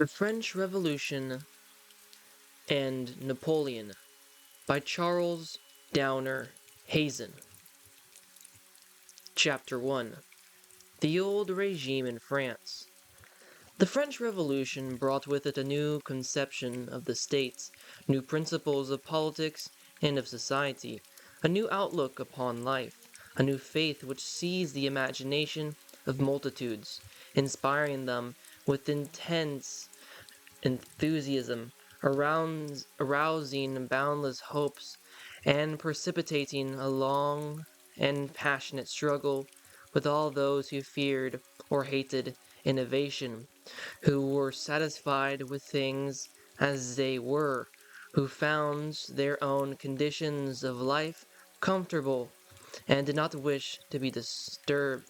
The French Revolution and Napoleon by Charles Hazen. Chapter 1. The Old Regime in France. The French Revolution brought with it a new conception of the state, new principles of politics and of society, a new outlook upon life, a new faith which seized the imagination of multitudes, inspiring them with intense enthusiasm, arousing boundless hopes, and precipitating a long and passionate struggle with all those who feared or hated innovation, who were satisfied with things as they were, who found their own conditions of life comfortable and did not wish to be disturbed.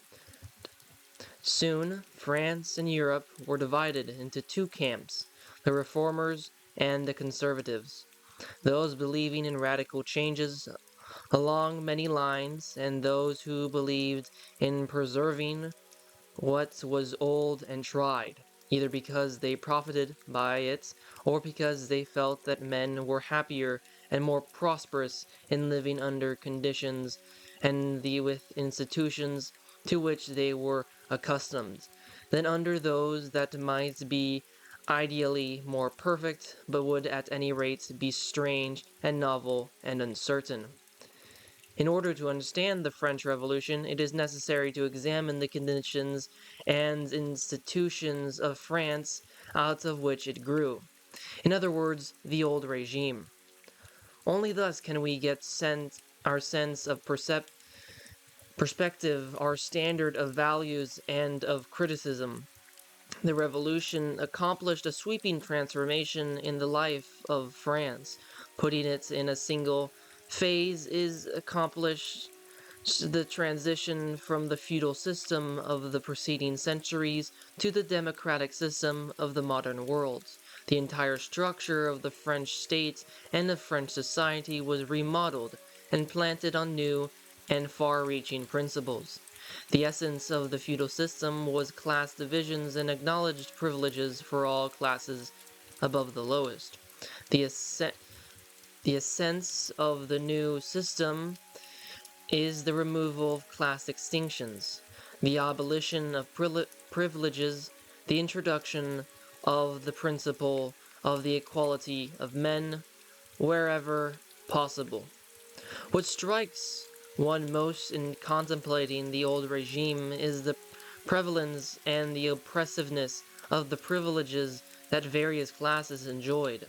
Soon, France and Europe were divided into two camps, the reformers and the conservatives, those believing in radical changes along many lines, and those who believed in preserving what was old and tried, either because they profited by it or because they felt that men were happier and more prosperous in living under conditions and with institutions to which they were accustomed, than under those that might be ideally more perfect, but would at any rate be strange and novel and uncertain. In order to understand the French Revolution, it is necessary to examine the conditions and institutions of France out of which it grew. In other words, the old regime. Only thus can we get our sense of perspective, our standard of values and of criticism. The Revolution accomplished a sweeping transformation in the life of France. Putting it in a single phase is accomplished the transition from the feudal system of the preceding centuries to the democratic system of the modern world. The entire structure of the French state and of French society was remodeled and planted on new and far-reaching principles. The essence of the feudal system was class divisions and acknowledged privileges for all classes above the lowest. The essence of the new system is the removal of class distinctions, the abolition of privileges, the introduction of the principle of the equality of men wherever possible. What strikes one most in contemplating the old regime is the prevalence and the oppressiveness of the privileges that various classes enjoyed.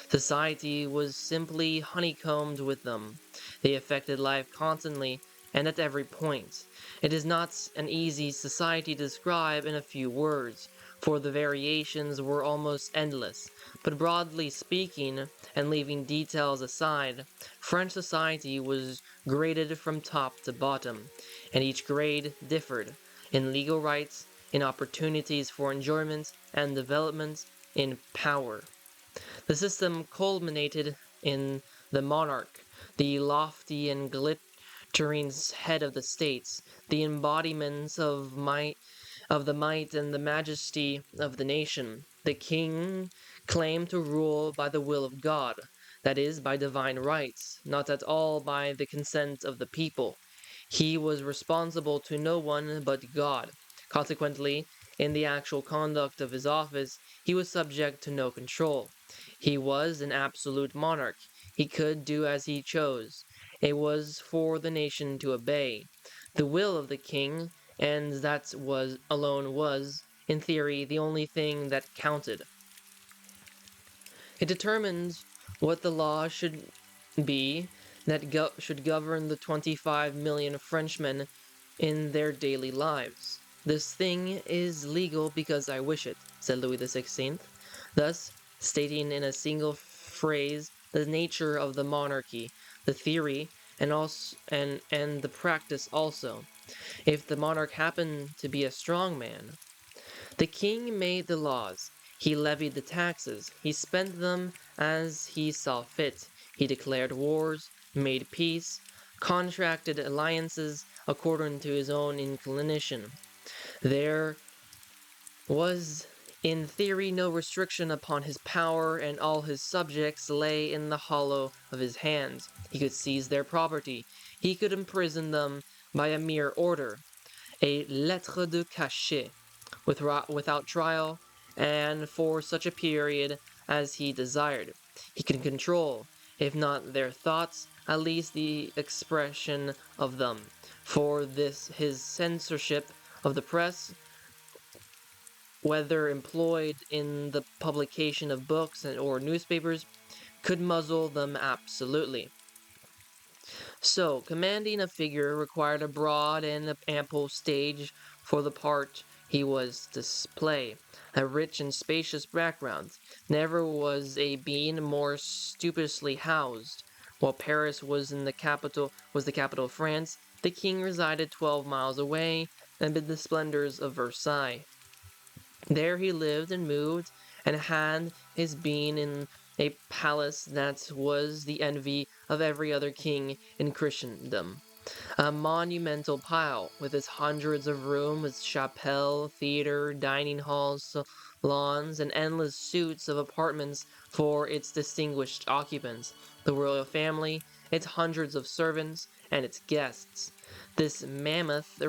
Society was simply honeycombed with them. They affected life constantly and at every point. It is not an easy society to describe in a few words, for the variations were almost endless, but broadly speaking, and leaving details aside, French society was graded from top to bottom, and each grade differed in legal rights, in opportunities for enjoyment and development, in power. The system culminated in the monarch, the lofty and glittering head of the states, the embodiment of the might and the majesty of the nation. The king claimed to rule by the will of God, that is, by divine rights, not at all by the consent of the people. He was responsible to no one but God. Consequently, in the actual conduct of his office, he was subject to no control. He was an absolute monarch. He could do as he chose. It was for the nation to obey the will of the king, and that was, in theory, the only thing that counted. It determined what the law should be that should govern the 25 million Frenchmen in their daily lives. This thing is legal because I wish it, said Louis XVI, thus stating in a single phrase the nature of the monarchy, the theory, and the practice also. If the monarch happened to be a strong man, the king made the laws, he levied the taxes, he spent them as he saw fit, he declared wars, made peace, contracted alliances according to his own inclination. There was In theory, no restriction upon his power, and all his subjects lay in the hollow of his hands. He could seize their property. He could imprison them by a mere order, a lettre de cachet, without trial, and for such a period as he desired. He could control, if not their thoughts, at least the expression of them. For this, his censorship of the press, whether employed in the publication of books or newspapers, could muzzle them absolutely. So, commanding a figure required a broad and ample stage for the part he was to play, a rich and spacious background. Never was a being more stupidly housed. While Paris was the capital of France, the king resided 12 miles away amid the splendors of Versailles. There he lived and moved, and had his being in a palace that was the envy of every other king in Christendom. A monumental pile, with its hundreds of rooms, its chapel, theater, dining halls, salons, and endless suites of apartments for its distinguished occupants, the royal family, its hundreds of servants, and its guests. This mammoth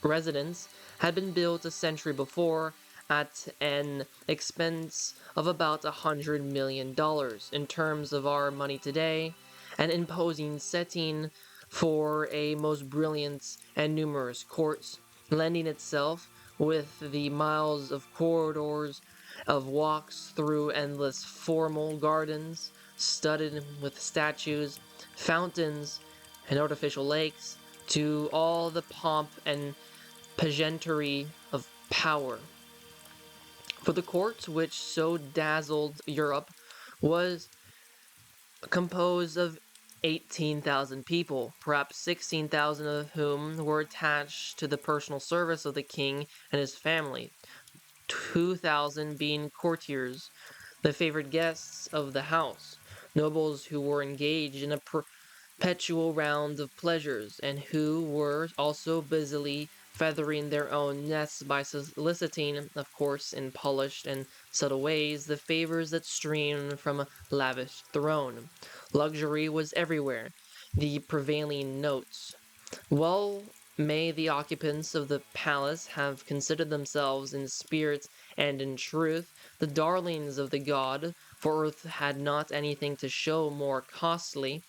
residence had been built a century before at an expense of about $100 million in terms of our money today, an imposing setting for a most brilliant and numerous court, lending itself with the miles of corridors, of walks through endless formal gardens, studded with statues, fountains, and artificial lakes, to all the pomp and pageantry of power. For the court which so dazzled Europe was composed of 18,000 people, perhaps 16,000 of whom were attached to the personal service of the king and his family, 2,000 being courtiers, the favored guests of the house, nobles who were engaged in a perpetual round of pleasures, and who were also busily feathering their own nests by soliciting, of course, in polished and subtle ways, the favors that streamed from a lavish throne. Luxury was everywhere the prevailing note. Well may the occupants of the palace have considered themselves in spirit and in truth the darlings of the god, for earth had not anything to show more costly.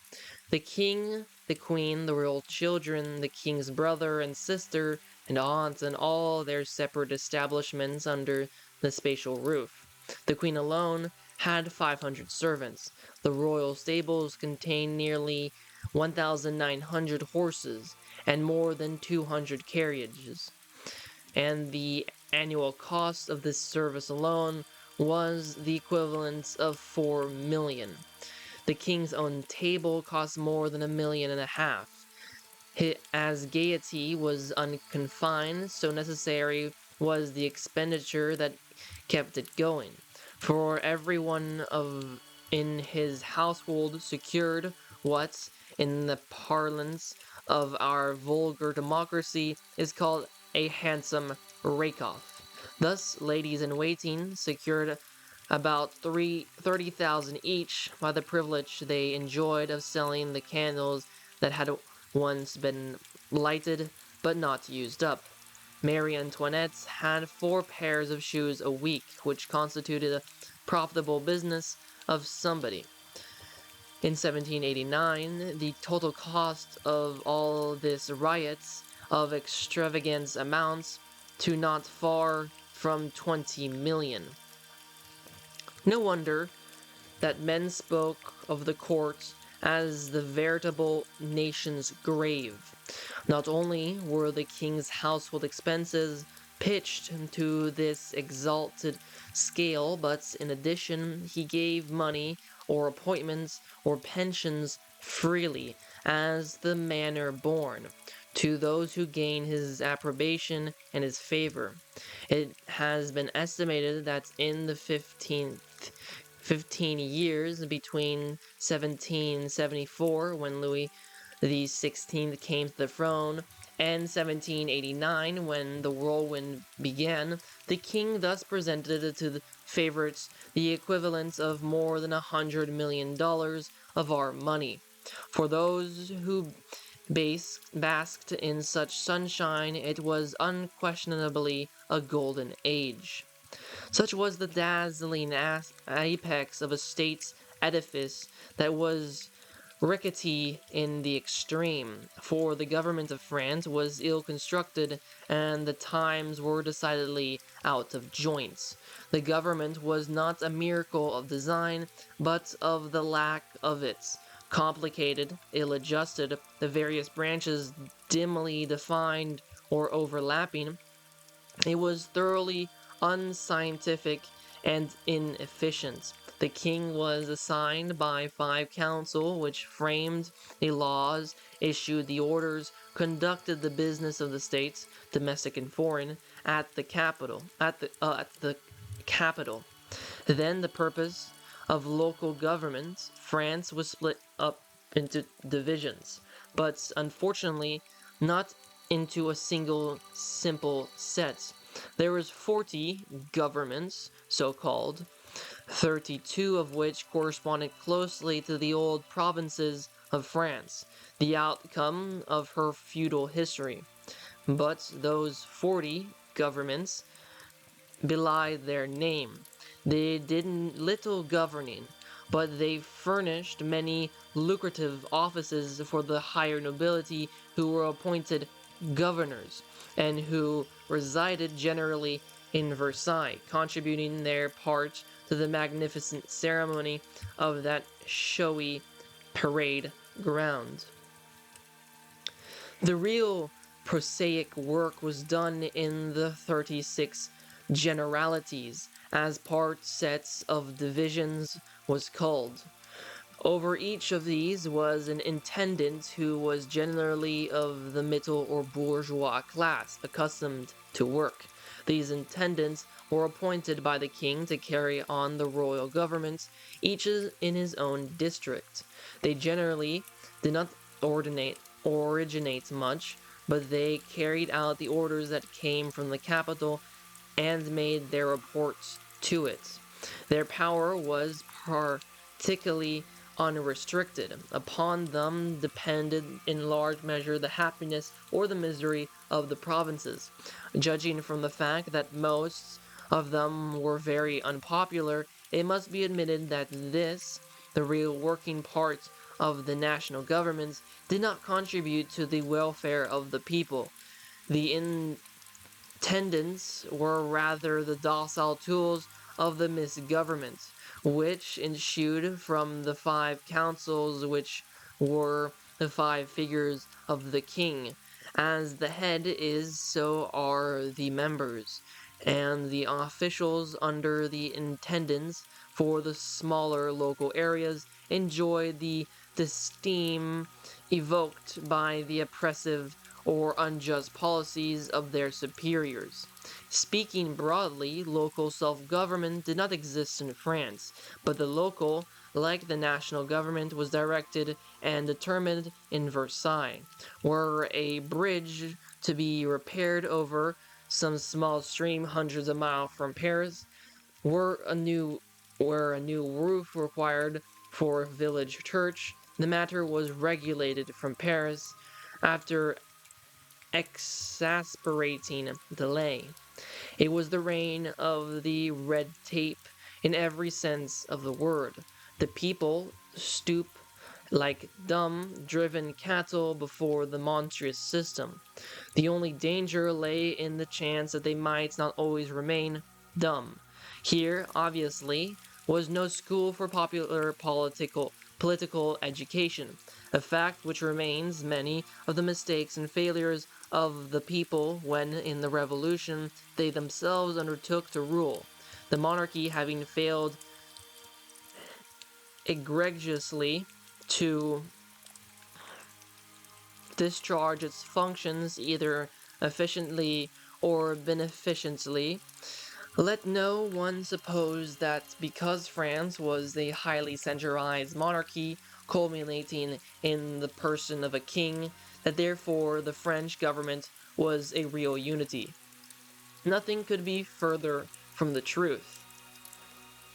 The king, the queen, the royal children, the king's brother and sister and aunt, and all their separate establishments under the spatial roof. The queen alone had 500 servants. The royal stables contained nearly 1,900 horses and more than 200 carriages. And the annual cost of this service alone was the equivalent of 4 million. The king's own table cost more than $1.5 million. As gaiety was unconfined, so necessary was the expenditure that kept it going. For everyone in his household secured what, in the parlance of our vulgar democracy, is called a handsome rake-off. Thus, ladies in waiting secured about 30,000 each by the privilege they enjoyed of selling the candles that had once been lighted but not used up. Marie Antoinette had 4 pairs of shoes a week, which constituted a profitable business of somebody. In 1789, the total cost of all this riots of extravagant amounts to not far from 20 million. No wonder that men spoke of the court as the veritable nation's grave. Not only were the king's household expenses pitched to this exalted scale, but in addition he gave money or appointments or pensions freely, as the manner born, to those who gain his approbation and his favor. It has been estimated that in the 15 years between 1774, when Louis XVI came to the throne, and 1789, when the whirlwind began, the king thus presented to the favorites the equivalent of more than $100 million of our money. For those who basked in such sunshine, it was unquestionably a golden age. Such was the dazzling apex of a state's edifice that was rickety in the extreme, for the government of France was ill constructed and the times were decidedly out of joints. The government was not a miracle of design, but of the lack of it. Complicated, ill adjusted, the various branches dimly defined or overlapping, it was thoroughly unscientific and inefficient. The king was assigned by 5 council, which framed the laws, issued the orders, conducted the business of the states, domestic and foreign, at the capital. Then the purpose of local government, France was split up into divisions, but unfortunately not into a single simple set. There was 40 governments, so called, 32 of which corresponded closely to the old provinces of France, the outcome of her feudal history. But those 40 governments belied their name. They did little governing, but they furnished many lucrative offices for the higher nobility who were appointed governors, and who resided generally in Versailles, contributing their part to the magnificent ceremony of that showy parade ground. The real prosaic work was done in the 36 generalities, as part sets of divisions was called. Over each of these was an intendant who was generally of the middle or bourgeois class, accustomed to work. These intendants were appointed by the king to carry on the royal government, each in his own district. They generally did not originate much, but they carried out the orders that came from the capital and made their reports to it. Their power was particularly unrestricted. Upon them depended in large measure the happiness or the misery of the provinces. Judging from the fact that most of them were very unpopular, it must be admitted that this, the real working part of the national governments, did not contribute to the welfare of the people. The intendants were rather the docile tools of the misgovernment, which ensued from the 5 councils, which were the 5 figures of the king. As the head is, so are the members, and the officials under the intendants for the smaller local areas enjoy the esteem evoked by the oppressive or unjust policies of their superiors. Speaking broadly, local self-government did not exist in France, but the local, like the national government, was directed and determined in Versailles. Were a bridge to be repaired over some small stream hundreds of miles from Paris, were a new roof required for a village church, the matter was regulated from Paris after exasperating delay. It was the reign of the red tape in every sense of the word. The people stoop like dumb, driven cattle before the monstrous system. The only danger lay in the chance that they might not always remain dumb. Here, obviously, was no school for popular political education, a fact which remains many of the mistakes and failures of the people when, in the Revolution, they themselves undertook to rule, the monarchy having failed egregiously to discharge its functions either efficiently or beneficently. Let no one suppose that because France was a highly centralized monarchy, culminating in the person of a king, that therefore the French government was a real unity. Nothing could be further from the truth.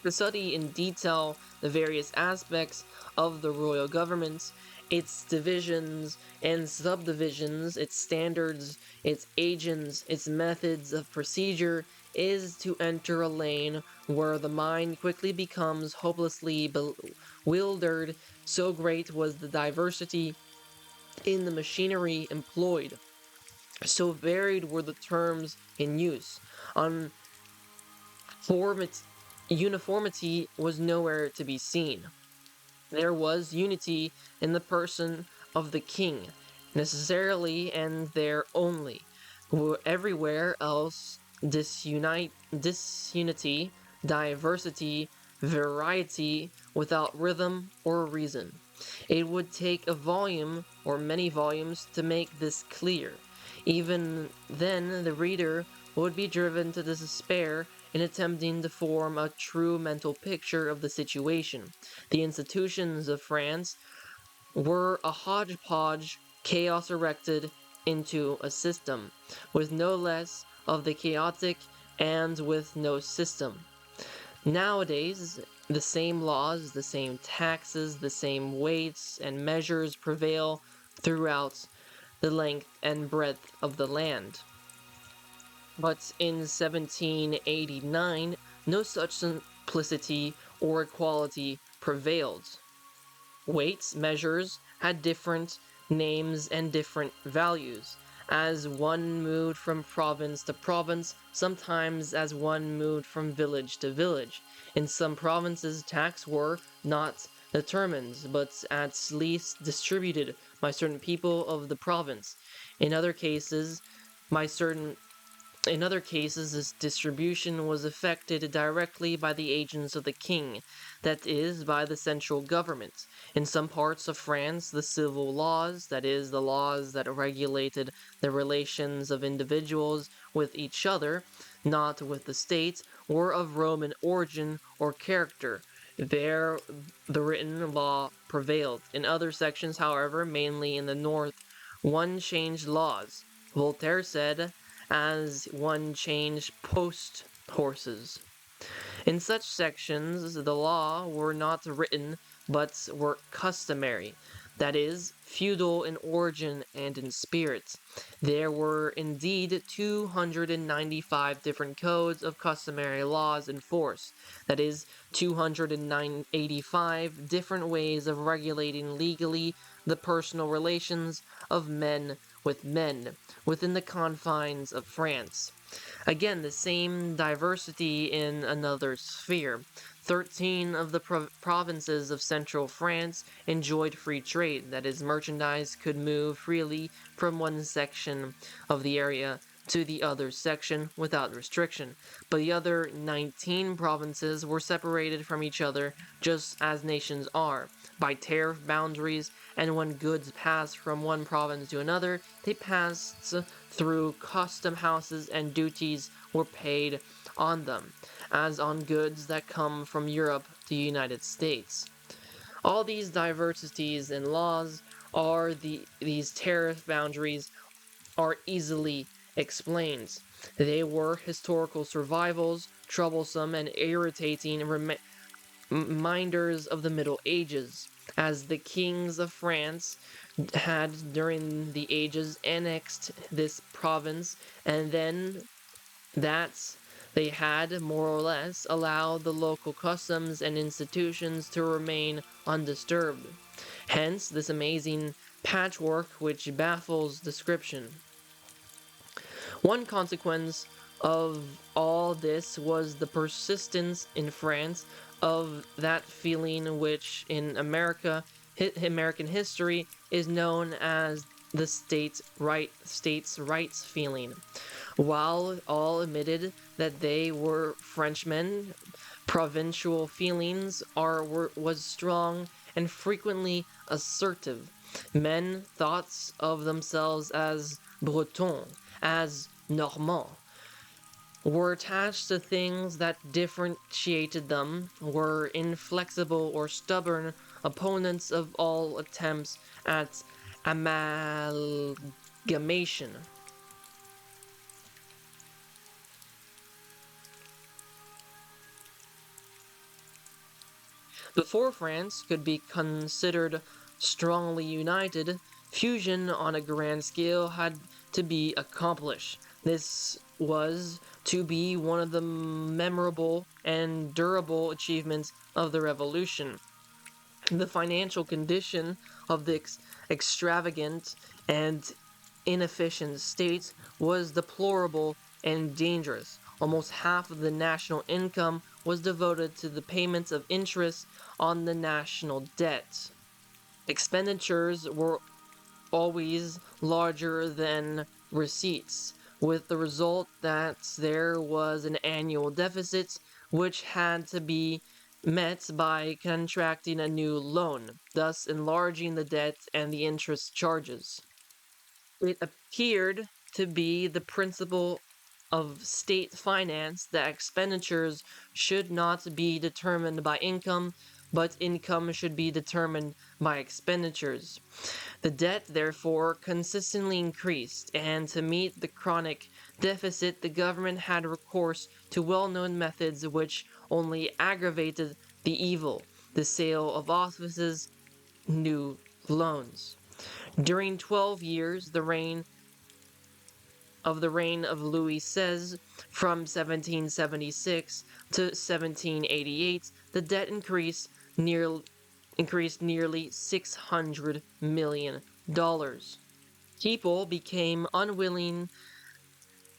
To study in detail the various aspects of the royal government, its divisions and subdivisions, its standards, its agents, its methods of procedure, is to enter a lane where the mind quickly becomes hopelessly bewildered, so great was the diversity in the machinery employed. So varied were the terms in use. Uniformity was nowhere to be seen. There was unity in the person of the king, necessarily and there only. Everywhere else, disunity, diversity, variety, without rhythm or reason. It would take a volume or many volumes to make this clear. Even then, the reader would be driven to despair in attempting to form a true mental picture of the situation. The institutions of France were a hodgepodge chaos erected into a system, with no less of the chaotic and with no system. Nowadays, the same laws, the same taxes, the same weights and measures prevail throughout the length and breadth of the land. But in 1789, no such simplicity or equality prevailed. Weights, measures had different names and different values, as one moved from province to province, sometimes as one moved from village to village. In some provinces, taxes were not determined, but at least distributed by certain people of the province. In other cases, by certain in other cases, this distribution was effected directly by the agents of the king, that is, by the central government. In some parts of France, the civil laws, that is, the laws that regulated the relations of individuals with each other, not with the state, were of Roman origin or character. There, the written law prevailed. In other sections, however, mainly in the north, one changed laws. Voltaire said, as one changed post horses. In such sections, the law were not written, but were customary, that is, feudal in origin and in spirit. There were indeed 295 different codes of customary laws in force, that is, 285 different ways of regulating legally the personal relations of men within the confines of France. Again, the same diversity in another sphere. 13 of the provinces of central France enjoyed free trade, that is, merchandise could move freely from one section of the area to the other section without restriction, but the other 19 provinces were separated from each other just as nations are, by tariff boundaries, and when goods passed from one province to another, they passed through custom houses and duties were paid on them, as on goods that come from Europe to the United States. All these diversities in laws these tariff boundaries are easily explained. They were historical survivals, troublesome and irritating reminders of the Middle Ages, as the kings of France had during the ages annexed this province, and then that they had, more or less, allowed the local customs and institutions to remain undisturbed. Hence, this amazing patchwork which baffles description. One consequence of all this was the persistence in France of that feeling which in American history is known as the states' rights feeling. While all admitted that they were Frenchmen, provincial feelings was strong and frequently assertive. Men thought of themselves as Bretons, as Normands, were attached to things that differentiated them, were inflexible or stubborn opponents of all attempts at amalgamation. Before France could be considered strongly united, fusion on a grand scale had to be accomplished. This was to be one of the memorable and durable achievements of the Revolution. The financial condition of the extravagant and inefficient state was deplorable and dangerous. Almost half of the national income was devoted to the payments of interest on the national debt. Expenditures were always larger than receipts, with the result that there was an annual deficit which had to be met by contracting a new loan, thus enlarging the debt and the interest charges. It appeared to be the principle of state finance that expenditures should not be determined by income, but income should be determined by expenditures. The debt, therefore, consistently increased, and to meet the chronic deficit, the government had recourse to well-known methods which only aggravated the evil: the sale of offices, new loans. During 12 years, the reign of Louis XVI, from 1776 to 1788, the debt increased nearly $600 million. People became unwilling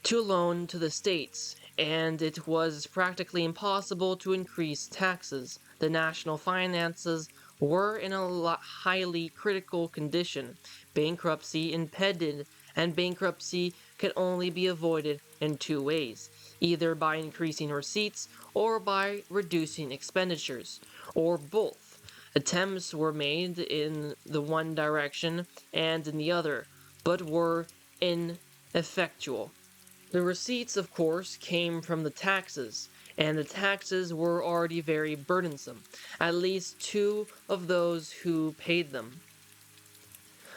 to loan to the states, and it was practically impossible to increase taxes. The national finances were in a highly critical condition. Bankruptcy impended, and bankruptcy could only be avoided in two ways: either by increasing receipts or by reducing expenditures, or both. Attempts were made in the one direction and in the other, but were ineffectual. The receipts, of course, came from the taxes, and the taxes were already very burdensome, at least two of those who paid them.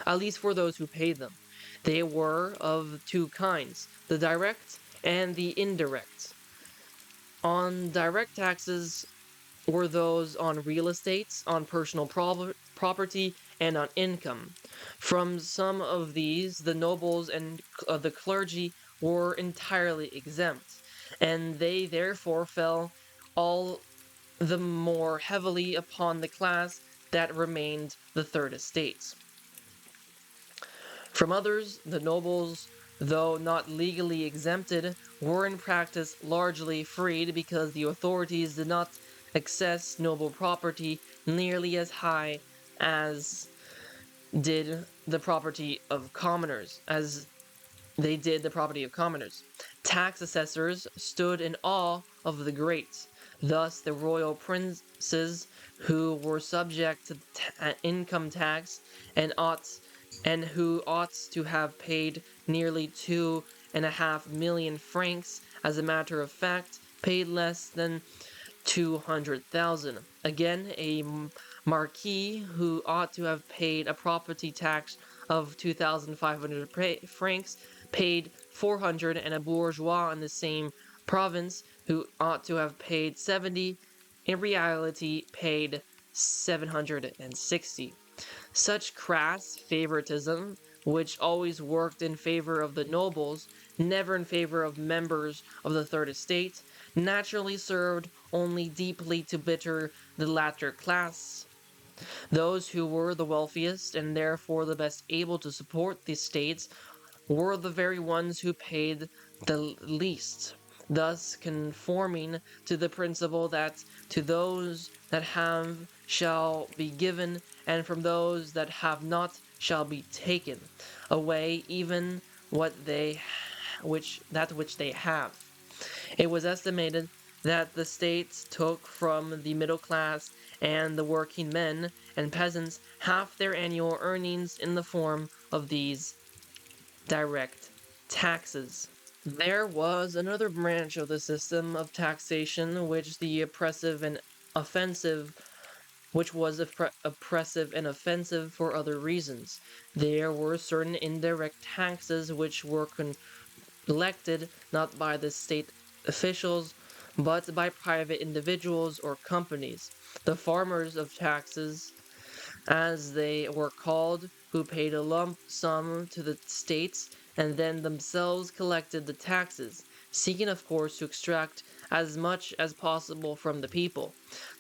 At least for those who paid them. They were of two kinds: the direct and the indirect. On direct taxes were those on real estates, on personal property, and on income. From some of these, the nobles and the clergy were entirely exempt, and they therefore fell all the more heavily upon the class that remained the third estate. From others, the nobles, though not legally exempted, were in practice largely freed, because the authorities did not access noble property nearly as high as did the property of commoners, Tax assessors stood in awe of the great. Thus, the royal princes, who were subject to income tax and who ought to have paid nearly 2.5 million francs, as a matter of fact, paid less than 200,000. Again, a marquis who ought to have paid a property tax of 2,500 francs paid 400, and a bourgeois in the same province who ought to have paid 70, in reality paid 760. Such crass favoritism, which always worked in favor of the nobles, never in favor of members of the third estate, naturally served only deeply to bitter the latter class. Those who were the wealthiest, and therefore the best able to support the states, were the very ones who paid the least, thus conforming to the principle that to those that have shall be given, and from those that have not shall be taken away even which they have. It was estimated that the states took from the middle class and the working men and peasants half their annual earnings in the form of these direct taxes. There was another branch of the system of taxation which the oppressive and offensive which was oppressive and offensive for other reasons. There were certain indirect taxes which were collected not by the state officials, but by private individuals or companies. The farmers of taxes, as they were called, who paid a lump sum to the states and then themselves collected the taxes, seeking of course to extract as much as possible from the people.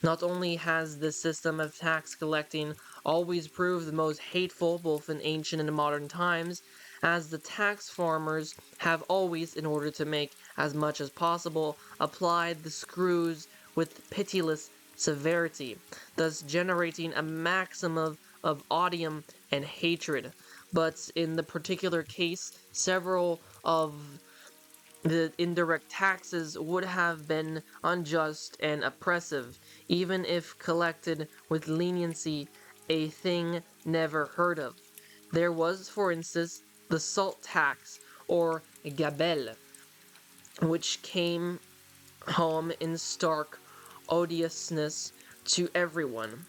Not only has this system of tax collecting always proved the most hateful both in ancient and modern times, as the tax farmers have always, in order to make as much as possible, applied the screws with pitiless severity, thus generating a maximum of odium and hatred. But in the particular case, several of the indirect taxes would have been unjust and oppressive, even if collected with leniency, a thing never heard of. There was, for instance, the salt tax, or gabelle, which came home in stark odiousness to everyone.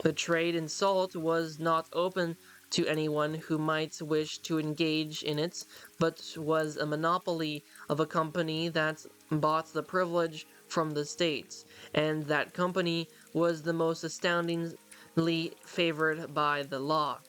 The trade in salt was not open to anyone who might wish to engage in it, but was a monopoly of a company that bought the privilege from the states, and that company was the most astoundingly favored by the law.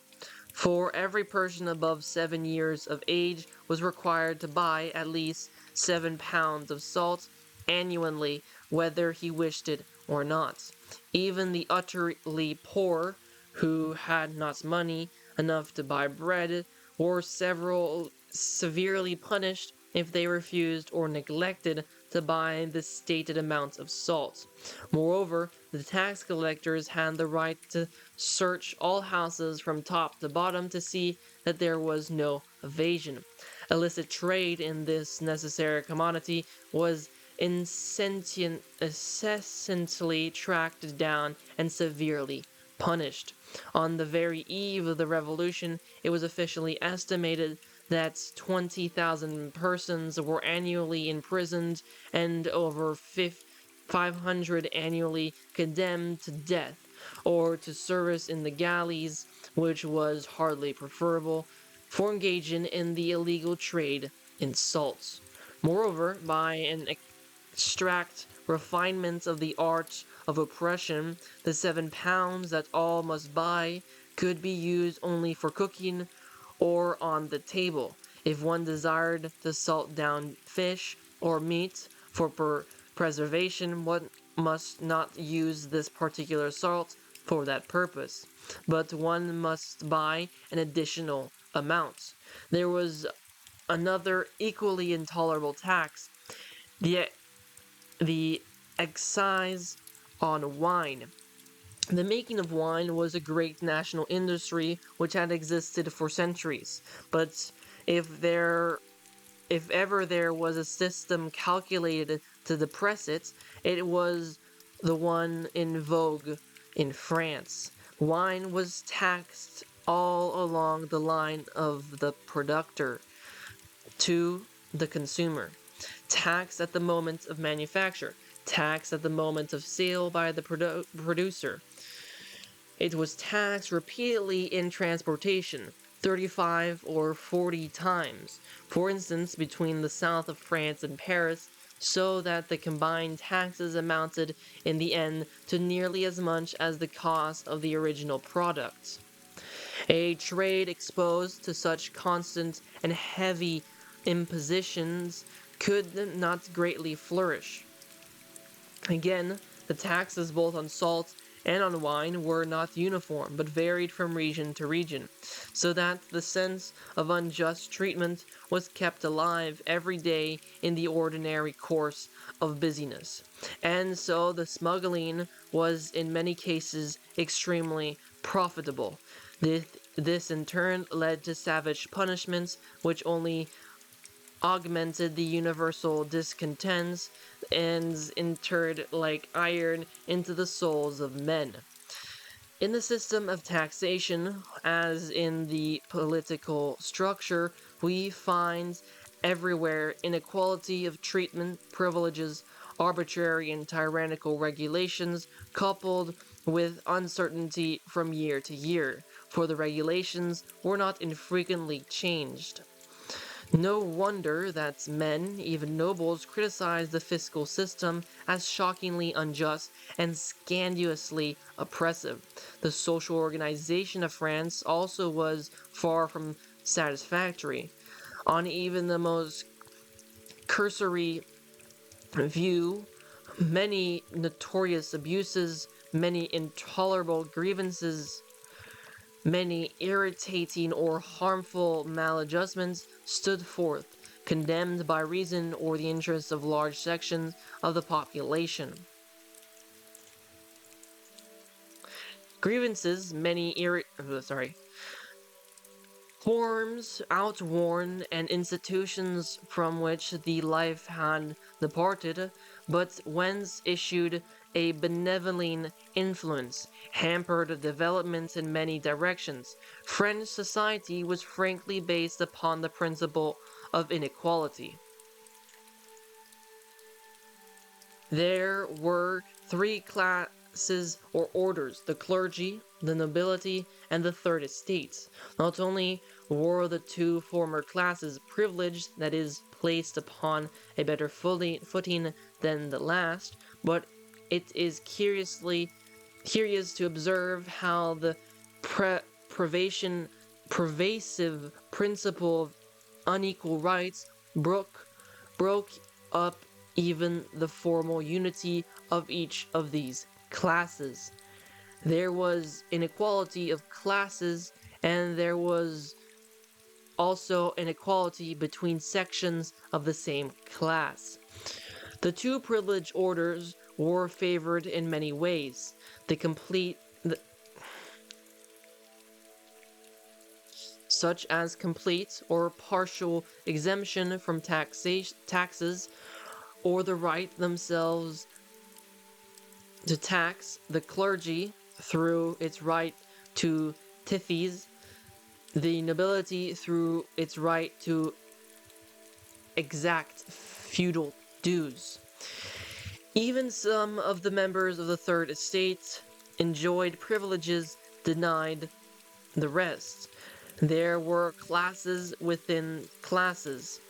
For every person above 7 years of age was required to buy at least 7 pounds of salt annually, whether he wished it or not. Even the utterly poor, who had not money enough to buy bread, were severely punished if they refused or neglected to buy the stated amount of salt. Moreover, the tax collectors had the right to search all houses from top to bottom to see that there was no evasion. Illicit trade in this necessary commodity was incessantly tracked down and severely punished. On the very eve of the revolution, it was officially estimated that 20,000 persons were annually imprisoned and over 500 annually condemned to death or to service in the galleys, which was hardly preferable, for engaging in the illegal trade in salts. Moreover, by an extract refinement of the art of oppression, the 7 pounds that all must buy could be used only for cooking or on the table. If one desired to salt down fish or meat for preservation, one must not use this particular salt for that purpose, but one must buy an additional amount. There was another equally intolerable tax, the the excise on wine. The making of wine was a great national industry which had existed for centuries, but if there if ever there was a system calculated to depress it, it was the one in vogue in France. Wine was taxed all along the line of the producer to the consumer. Tax at the moment of manufacture, tax at the moment of sale by the producer. It was taxed repeatedly in transportation, 35 or 40 times, for instance between the south of France and Paris, so that the combined taxes amounted in the end to nearly as much as the cost of the original product. A trade exposed to such constant and heavy impositions could not greatly flourish. Again, the taxes both on salt and on wine were not uniform, but varied from region to region, so that the sense of unjust treatment was kept alive every day in the ordinary course of business. And so the smuggling was in many cases extremely profitable. This in turn led to savage punishments, which only augmented the universal discontents and entered like iron into the souls of men. In the system of taxation, as in the political structure, we find everywhere inequality of treatment, privileges, arbitrary and tyrannical regulations, coupled with uncertainty from year to year, for the regulations were not infrequently changed. No wonder that men, even nobles, criticized the fiscal system as shockingly unjust and scandalously oppressive. The social organization of France also was far from satisfactory. On even the most cursory view, many notorious abuses, many intolerable grievances, many irritating or harmful maladjustments stood forth, condemned by reason or the interests of large sections of the population. Grievances, forms outworn and institutions from which the life had departed, but whence issued a benevolent influence, hampered development in many directions. French society was frankly based upon the principle of inequality. There were three classes or orders: the clergy, the nobility, and the third estate. Not only were the two former classes privileged, that is, placed upon a better footing than the last, but it is curious to observe how the pervasive principle of unequal rights broke up even the formal unity of each of these classes. There was inequality of classes, and there was also inequality between sections of the same class. The two privileged orders were favored in many ways. Such as complete or partial exemption from taxes, or the right themselves to tax, the clergy through its right to tithes, the nobility through its right to exact feudal dues. Even some of the members of the third estate enjoyed privileges denied the rest. There were classes within classes.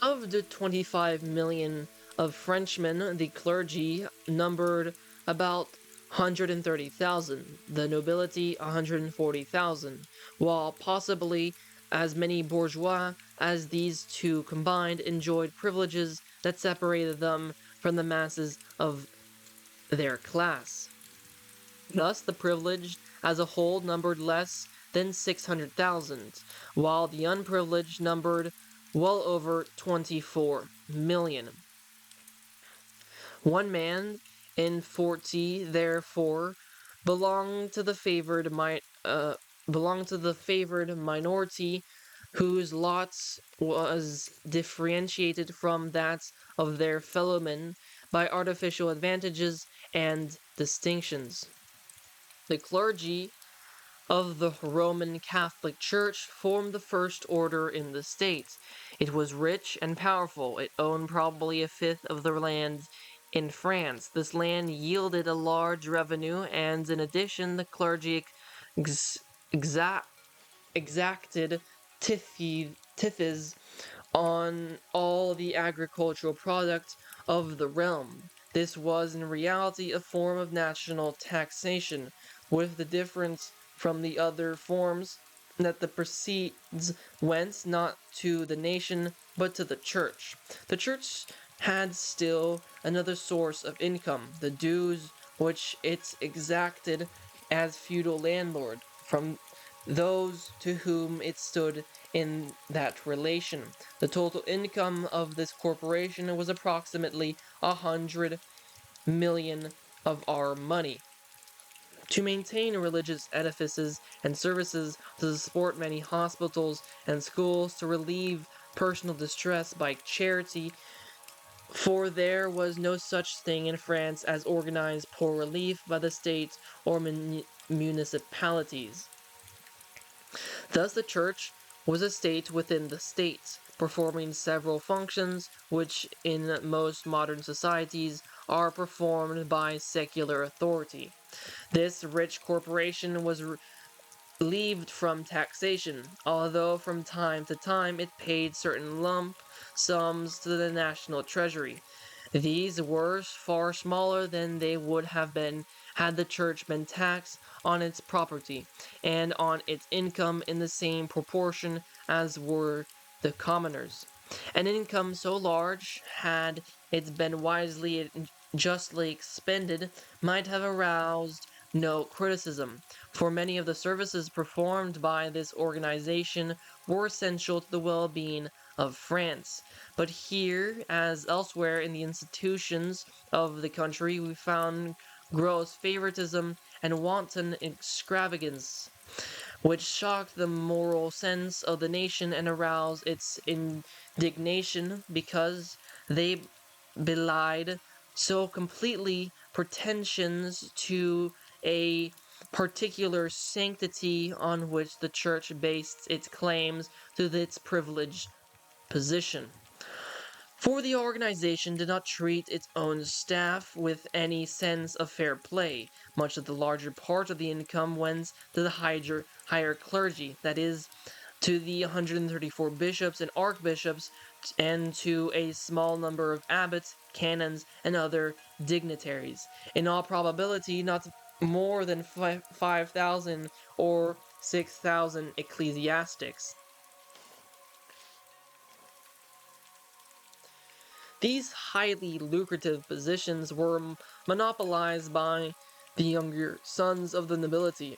Of the 25 million of Frenchmen, the clergy numbered about 130,000, the nobility 140,000, while possibly as many bourgeois as these two combined enjoyed privileges that separated them from the masses of their class. Thus, the privileged as a whole numbered less than 600,000, while the unprivileged numbered well over 24 million. One man in 40, therefore, belonged to the favored minority, whose lot was differentiated from that of their fellowmen by artificial advantages and distinctions. The clergy of the Roman Catholic Church formed the first order in the state. It was rich and powerful. It owned probably a fifth of the land in France. This land yielded a large revenue, and in addition, the clergy exacted tithes on all the agricultural products of the realm. This was in reality a form of national taxation, with the difference from the other forms that the proceeds went not to the nation but to the church. The church had still another source of income: the dues which it exacted as feudal landlord from those to whom it stood in that relation. The total income of this corporation was approximately 100 million of our money. To maintain religious edifices and services, to support many hospitals and schools, to relieve personal distress by charity, for there was no such thing in France as organized poor relief by the state or municipalities. Thus the church was a state within the state, performing several functions which in most modern societies are performed by secular authority. This rich corporation was relieved from taxation, although from time to time it paid certain lump sums to the national treasury. These were far smaller than they would have been had the church been taxed on its property and on its income in the same proportion as were the commoners. An income so large, had it been wisely and justly expended, might have aroused no criticism, for many of the services performed by this organization were essential to the well-being of France. But here, as elsewhere in the institutions of the country, we found gross favoritism and wanton extravagance, which shocked the moral sense of the nation and aroused its indignation because they belied so completely pretensions to a particular sanctity on which the church based its claims to its privileged position. For the organization did not treat its own staff with any sense of fair play. Much of the larger part of the income went to the higher clergy, that is, to the 134 bishops and archbishops, and to a small number of abbots, canons, and other dignitaries. In all probability, not more than 5,000 or 6,000 ecclesiastics. These highly lucrative positions were monopolized by the younger sons of the nobility,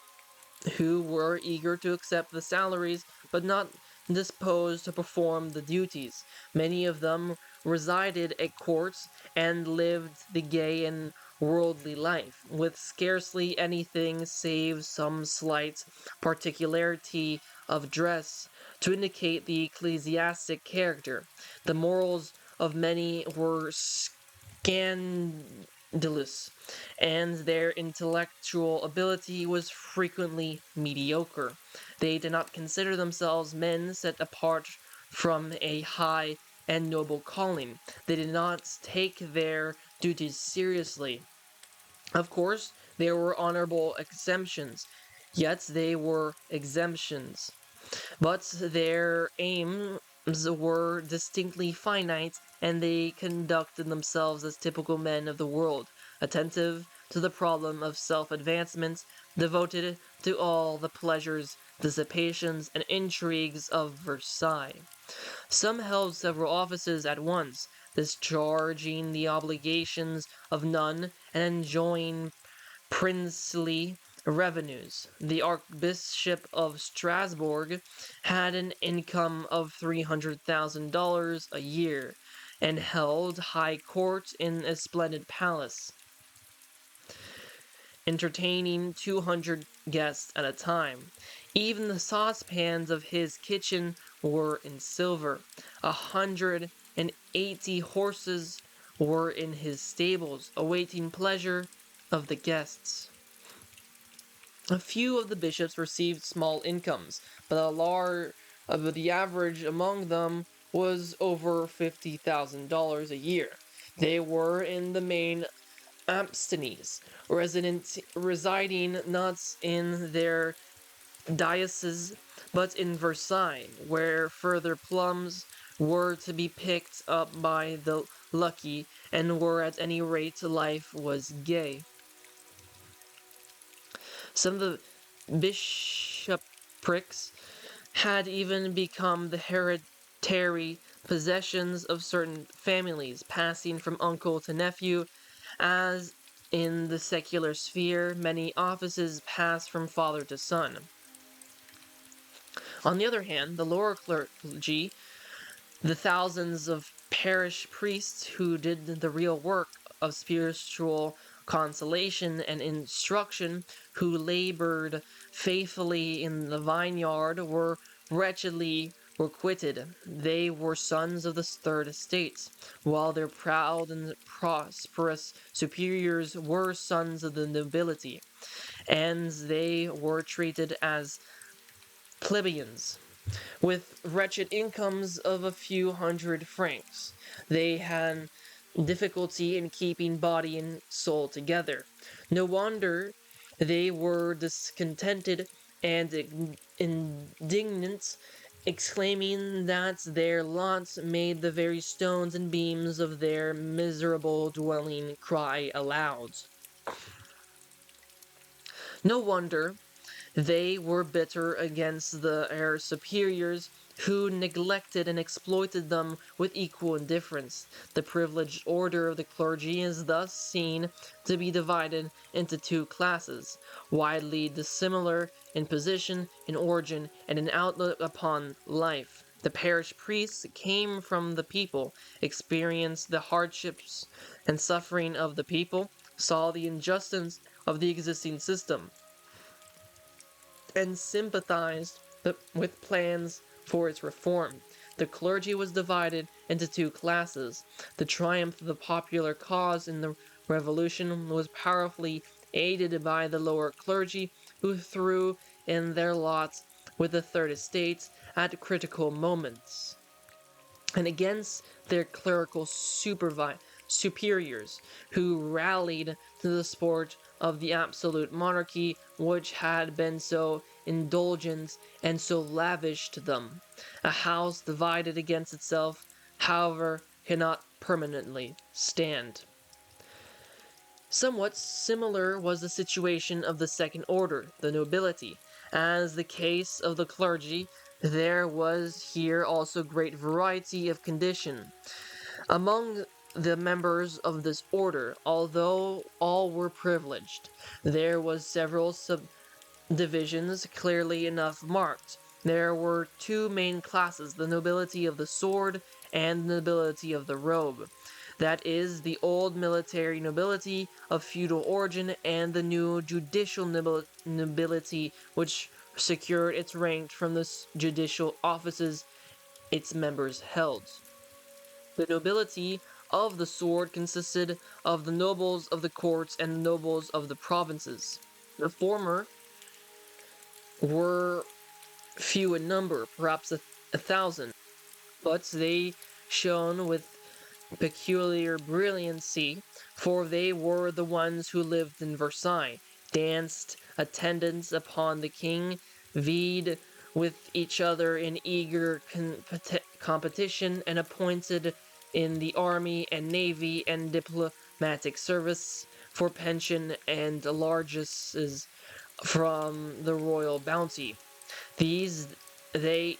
who were eager to accept the salaries but not disposed to perform the duties. Many of them resided at courts and lived the gay and worldly life, with scarcely anything save some slight particularity of dress to indicate the ecclesiastic character. The morals of many were scandalous, and their intellectual ability was frequently mediocre. They did not consider themselves men set apart from a high and noble calling. They did not take their duties seriously. Of course, there were honorable exemptions, yet they were exemptions. But their aims were distinctly finite, and they conducted themselves as typical men of the world, attentive to the problem of self-advancement, devoted to all the pleasures, dissipations, and intrigues of Versailles. Some held several offices at once, discharging the obligations of none and enjoying princely revenues. The Archbishop of Strasbourg had an income of $300,000 a year and held high court in a splendid palace, entertaining 200 guests at a time. Even the saucepans of his kitchen were in silver. 180 horses were in his stables, awaiting pleasure of the guests. A few of the bishops received small incomes, but the average among them was over $50,000 a year. They were in the main abstinies, residing not in their diocese but in Versailles, where further plums were to be picked up by the lucky, and where at any rate life was gay. Some of the bishoprics had even become the hereditary possessions of certain families, passing from uncle to nephew, as in the secular sphere many offices pass from father to son. On the other hand, the lower clergy, the thousands of parish priests who did the real work of spiritual consolation and instruction, who labored faithfully in the vineyard, were wretchedly requited. They were sons of the third estate, while their proud and prosperous superiors were sons of the nobility, and they were treated as plebeians. with wretched incomes of a few hundred francs. They had difficulty in keeping body and soul together. No wonder they were discontented and indignant, exclaiming that their lots made the very stones and beams of their miserable dwelling cry aloud. No wonder they were bitter against their superiors, who neglected and exploited them with equal indifference. The privileged order of the clergy is thus seen to be divided into two classes, widely dissimilar in position, in origin, and in outlook upon life. The parish priests came from the people, experienced the hardships and suffering of the people, saw the injustice of the existing system, and sympathized with plans for its reform. The clergy was divided into two classes. The triumph of the popular cause in the Revolution was powerfully aided by the lower clergy, who threw in their lots with the Third Estate at critical moments, and against their clerical superiors, who rallied to the support of the absolute monarchy, which had been so indulgent and so lavish to them. A house divided against itself, however, cannot permanently stand. Somewhat similar was the situation of the second order, the nobility. As the case of the clergy, there was here also great variety of condition among the members of this order. Although all were privileged, there was several subdivisions clearly enough marked. There were two main classes, the nobility of the sword and the nobility of the robe. That is, the old military nobility of feudal origin and the new judicial nobility, which secured its rank from the judicial offices its members held. The nobility of the sword consisted of the nobles of the courts and the nobles of the provinces. The former were few in number, perhaps a thousand, but they shone with peculiar brilliancy, for they were the ones who lived in Versailles, danced attendance upon the king, vied with each other in eager competition, and appointed in the army and navy and diplomatic service for pension and largesses from the royal bounty. These they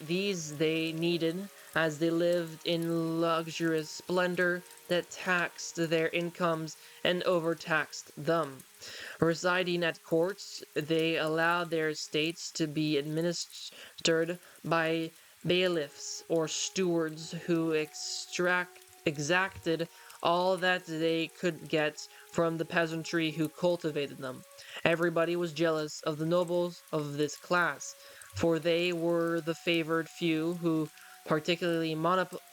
needed, as they lived in luxurious splendor that taxed their incomes and overtaxed them. Residing at courts, they allowed their estates to be administered by bailiffs or stewards who exacted all that they could get from the peasantry who cultivated them. Everybody was jealous of the nobles of this class, for they were the favored few who particularly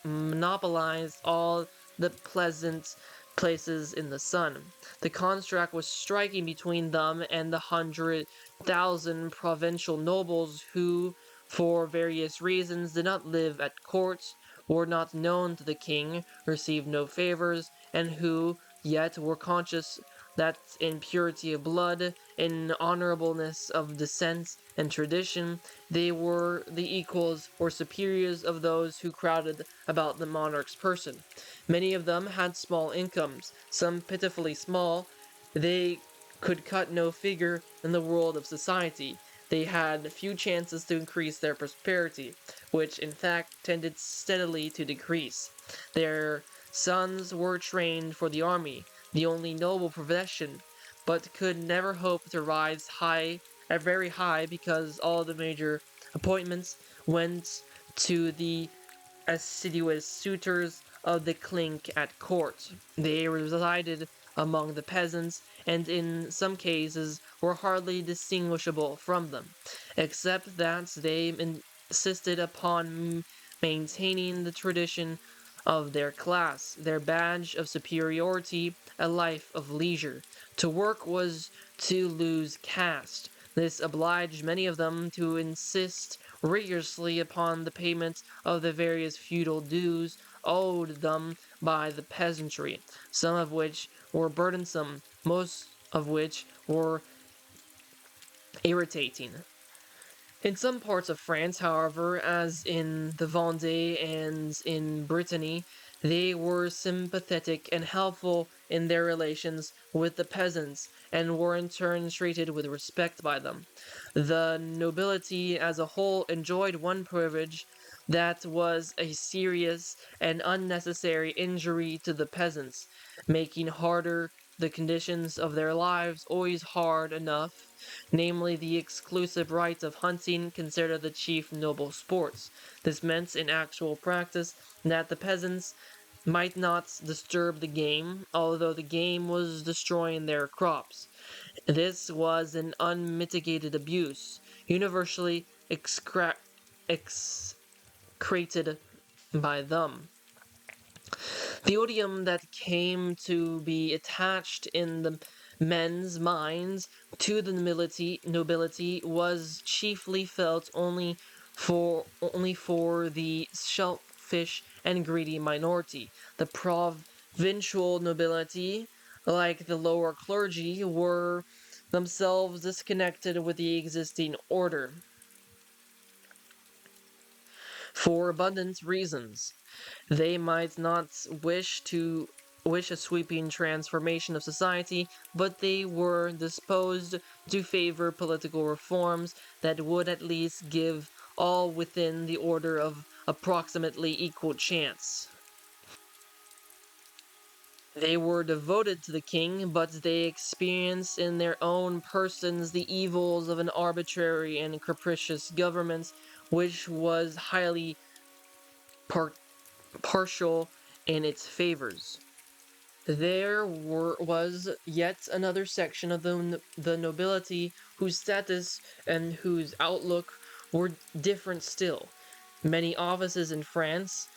monopolized all the pleasant places in the sun. The contrast was striking between them and the 100,000 provincial nobles who, for various reasons, did not live at courts, were not known to the king, received no favors, and who yet were conscious that in purity of blood, in honorableness of descent and tradition, they were the equals or superiors of those who crowded about the monarch's person. Many of them had small incomes, some pitifully small. They could cut no figure in the world of society. They had few chances to increase their prosperity, which in fact tended steadily to decrease. Their sons were trained for the army, the only noble profession, but could never hope to rise very high, because all the major appointments went to the assiduous suitors of the clink at court. They resided among the peasants, and in some cases were hardly distinguishable from them, except that they insisted upon maintaining the tradition of their class, their badge of superiority, a life of leisure. To work was to lose caste. This obliged many of them to insist rigorously upon the payment of the various feudal dues owed them by the peasantry, some of which were burdensome, most of which were irritating. In some parts of France, however, as in the Vendée and in Brittany, they were sympathetic and helpful in their relations with the peasants, and were in turn treated with respect by them. The nobility as a whole enjoyed one privilege that was a serious and unnecessary injury to the peasants, making harder the conditions of their lives always hard enough, namely the exclusive right of hunting, considered the chief noble sports. This meant in actual practice that the peasants might not disturb the game, although the game was destroying their crops. This was an unmitigated abuse, universally execrated by them. The odium that came to be attached in the men's minds to the nobility was chiefly felt only for the selfish and greedy minority. The provincial nobility, like the lower clergy, were themselves disconnected with the existing order for abundant reasons. They might not wish a sweeping transformation of society, but they were disposed to favor political reforms that would at least give all within the order of approximately equal chance. They were devoted to the king, but they experienced in their own persons the evils of an arbitrary and capricious government, which was highly partial in its favors. Was yet another section of the nobility whose status and whose outlook were different still. Many offices in France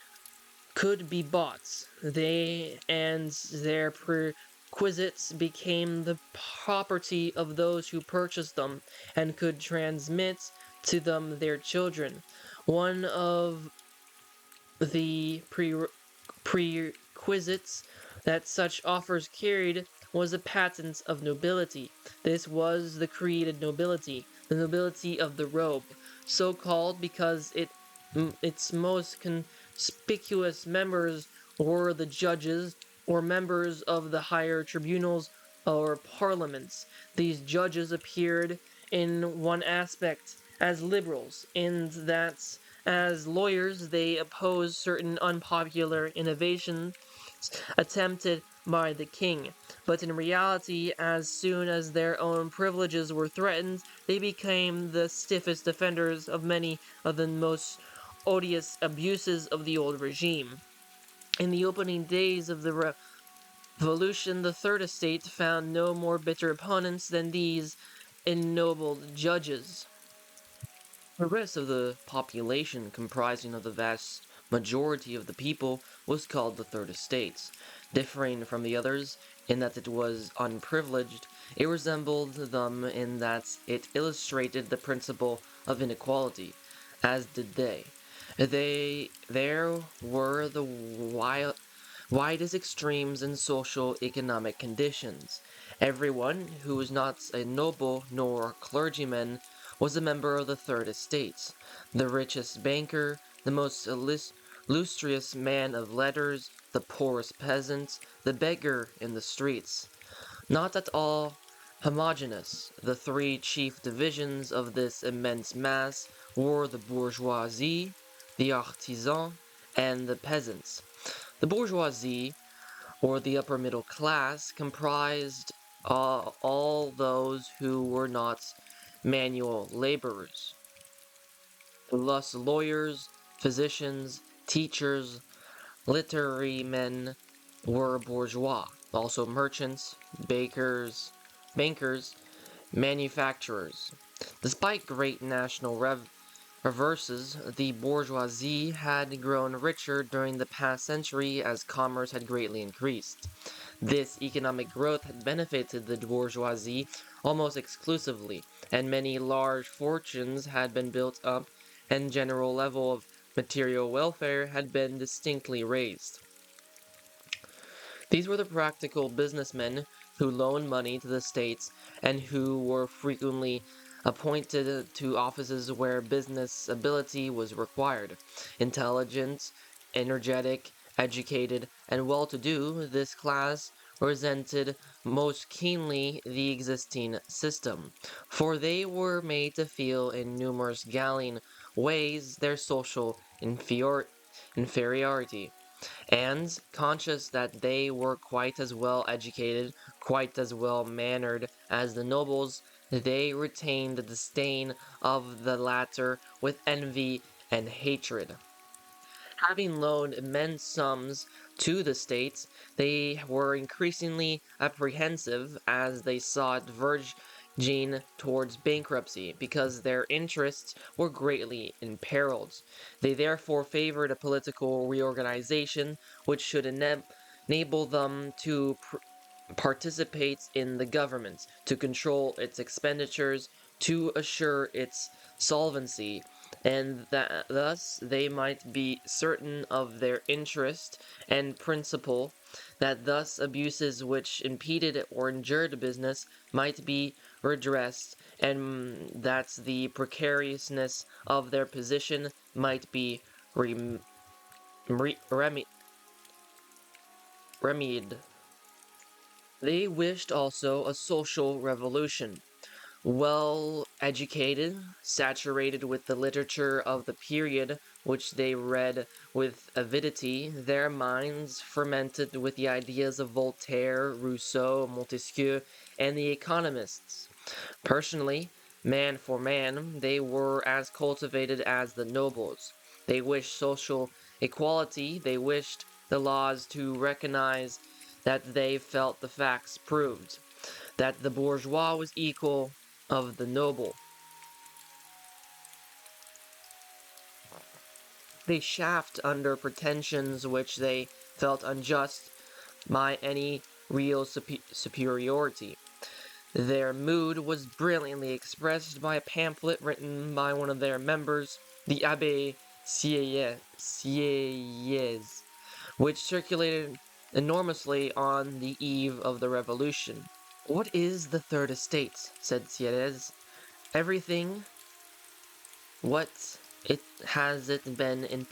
could be bought. They and their perquisites became the property of those who purchased them and could transmit to them their children. One of the prerequisites that such offers carried was a patent of nobility. This was the created nobility, the nobility of the robe, so called because its most conspicuous members were the judges or members of the higher tribunals or parliaments. These judges appeared in one aspect as liberals, in that as lawyers they opposed certain unpopular innovations attempted by the king, but in reality, as soon as their own privileges were threatened, they became the stiffest defenders of many of the most odious abuses of the old regime. In the opening days of the Revolution, the Third Estate found no more bitter opponents than these ennobled judges. The rest of the population, comprising of the vast majority of the people, was called the Third Estate. Differing from the others in that it was unprivileged, it resembled them in that it illustrated the principle of inequality, as did they. There were the widest extremes in social economic conditions. Everyone who was not a noble nor clergyman was a member of the Third Estate. The richest banker, the most illustrious man of letters, the poorest peasant, the beggar in the streets. Not at all homogeneous, the three chief divisions of this immense mass were the bourgeoisie, the artisans, and the peasants. The bourgeoisie, or the upper middle class, comprised all those who were not manual laborers. Thus, lawyers, physicians, teachers, literary men were bourgeois. Also, merchants, bankers, manufacturers. Despite great national reverses, the bourgeoisie had grown richer during the past century as commerce had greatly increased. This economic growth had benefited the bourgeoisie almost exclusively, and many large fortunes had been built up and general level of material welfare had been distinctly raised. These were the practical businessmen who loaned money to the states and who were frequently appointed to offices where business ability was required. Intelligent, energetic, educated, and well-to-do, this class resented most keenly the existing system, for they were made to feel in numerous galling ways their social inferiority, and conscious that they were quite as well educated, quite as well mannered as the nobles, they retained the disdain of the latter with envy and hatred. Having loaned immense sums to the states, they were increasingly apprehensive as they saw it verging towards bankruptcy, because their interests were greatly imperiled. They therefore favored a political reorganization which should enable them to participates in the government, to control its expenditures, to assure its solvency, and that thus they might be certain of their interest and principle, that thus abuses which impeded or injured business might be redressed, and that the precariousness of their position might be remedied. They wished also a social revolution. Well educated, saturated with the literature of the period which they read with avidity, their minds fermented with the ideas of Voltaire, Rousseau, Montesquieu, and the economists. Personally, man for man, they were as cultivated as the nobles. They wished social equality, they wished the laws to recognize that they felt the facts proved, that the bourgeois was equal of the noble. They chaffed under pretensions which they felt unjust by any real superiority. Their mood was brilliantly expressed by a pamphlet written by one of their members, the Abbé Sieyes, which circulated enormously on the eve of the Revolution. "What is the Third Estate?" said Sieyes. "Everything. What has it been in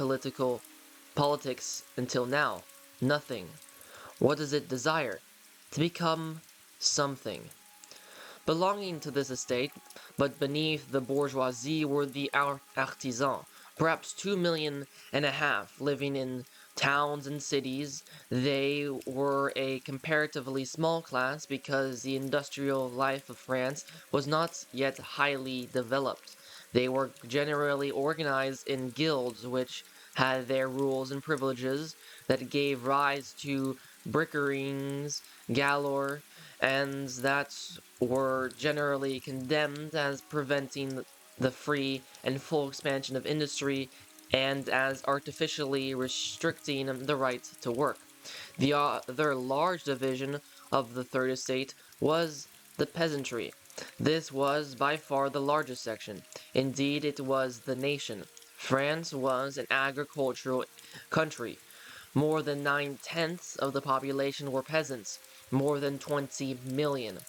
politics until now? Nothing. What does it desire? To become something." Belonging to this estate, but beneath the bourgeoisie, were the artisans, perhaps 2,500,000, living in towns and cities. They were a comparatively small class because the industrial life of France was not yet highly developed. They were generally organized in guilds which had their rules and privileges, that gave rise to bickerings galore, and that were generally condemned as preventing the free and full expansion of industry, and as artificially restricting the right to work. The other large division of the Third Estate was the peasantry. This was by far the largest section. Indeed, it was the nation. France was an agricultural country. More than 9/10 of the population were peasants, more than 20 million.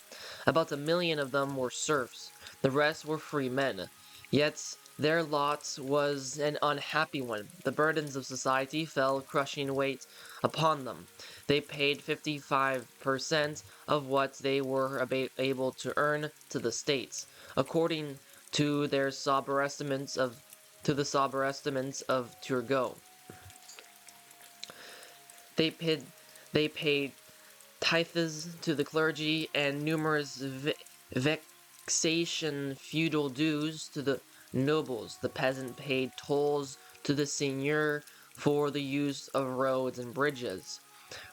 About 1 million of them were serfs. The rest were free men. Yet their lot was an unhappy one. The burdens of society fell crushing weight upon them. They paid 55% of what they were able to earn to the states, according to their sober estimates of Turgot. They paid, they paid tithes to the clergy and numerous vexation feudal dues to the nobles. The peasant paid tolls to the seigneur for the use of roads and bridges.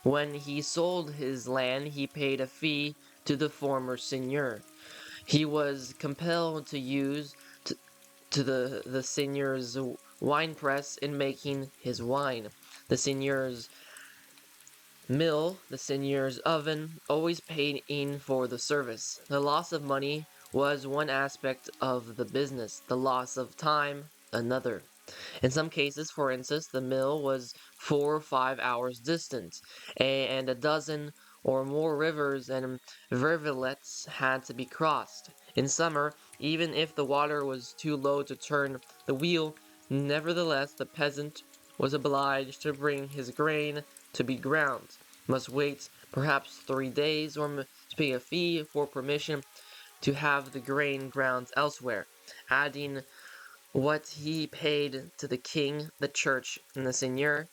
When he sold his land, he paid a fee to the former seigneur. He was compelled to use to the seigneur's wine press in making his wine. The seigneur's mill, the seigneur's oven, always paid in for the service. The loss of money was one aspect of the business. The loss of time another. In some cases, for instance, the mill was 4 or 5 hours distant, and a dozen or more rivers and rivulets had to be crossed. In summer, even if the water was too low to turn the wheel, nevertheless the peasant was obliged to bring his grain to be ground, must wait perhaps 3 days, or to pay a fee for permission to have the grain ground elsewhere, adding what he paid to the king, the church, and the seigneur,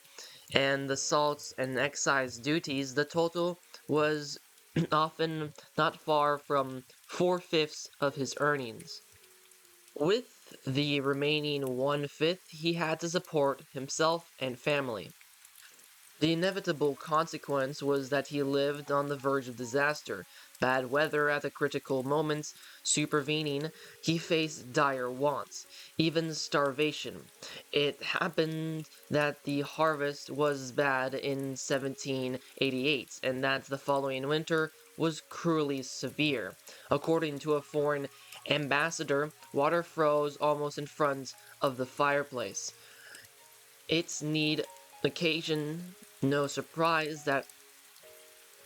and the salts and excise duties. The total was often not far from 4/5 of his earnings. With the remaining 1/5, he had to support himself and family. The inevitable consequence was that he lived on the verge of disaster. Bad weather at a critical moment supervening, he faced dire wants, even starvation. It happened that the harvest was bad in 1788, and that the following winter was cruelly severe. According to a foreign ambassador, water froze almost in front of the fireplace. Its need occasioned no surprise that,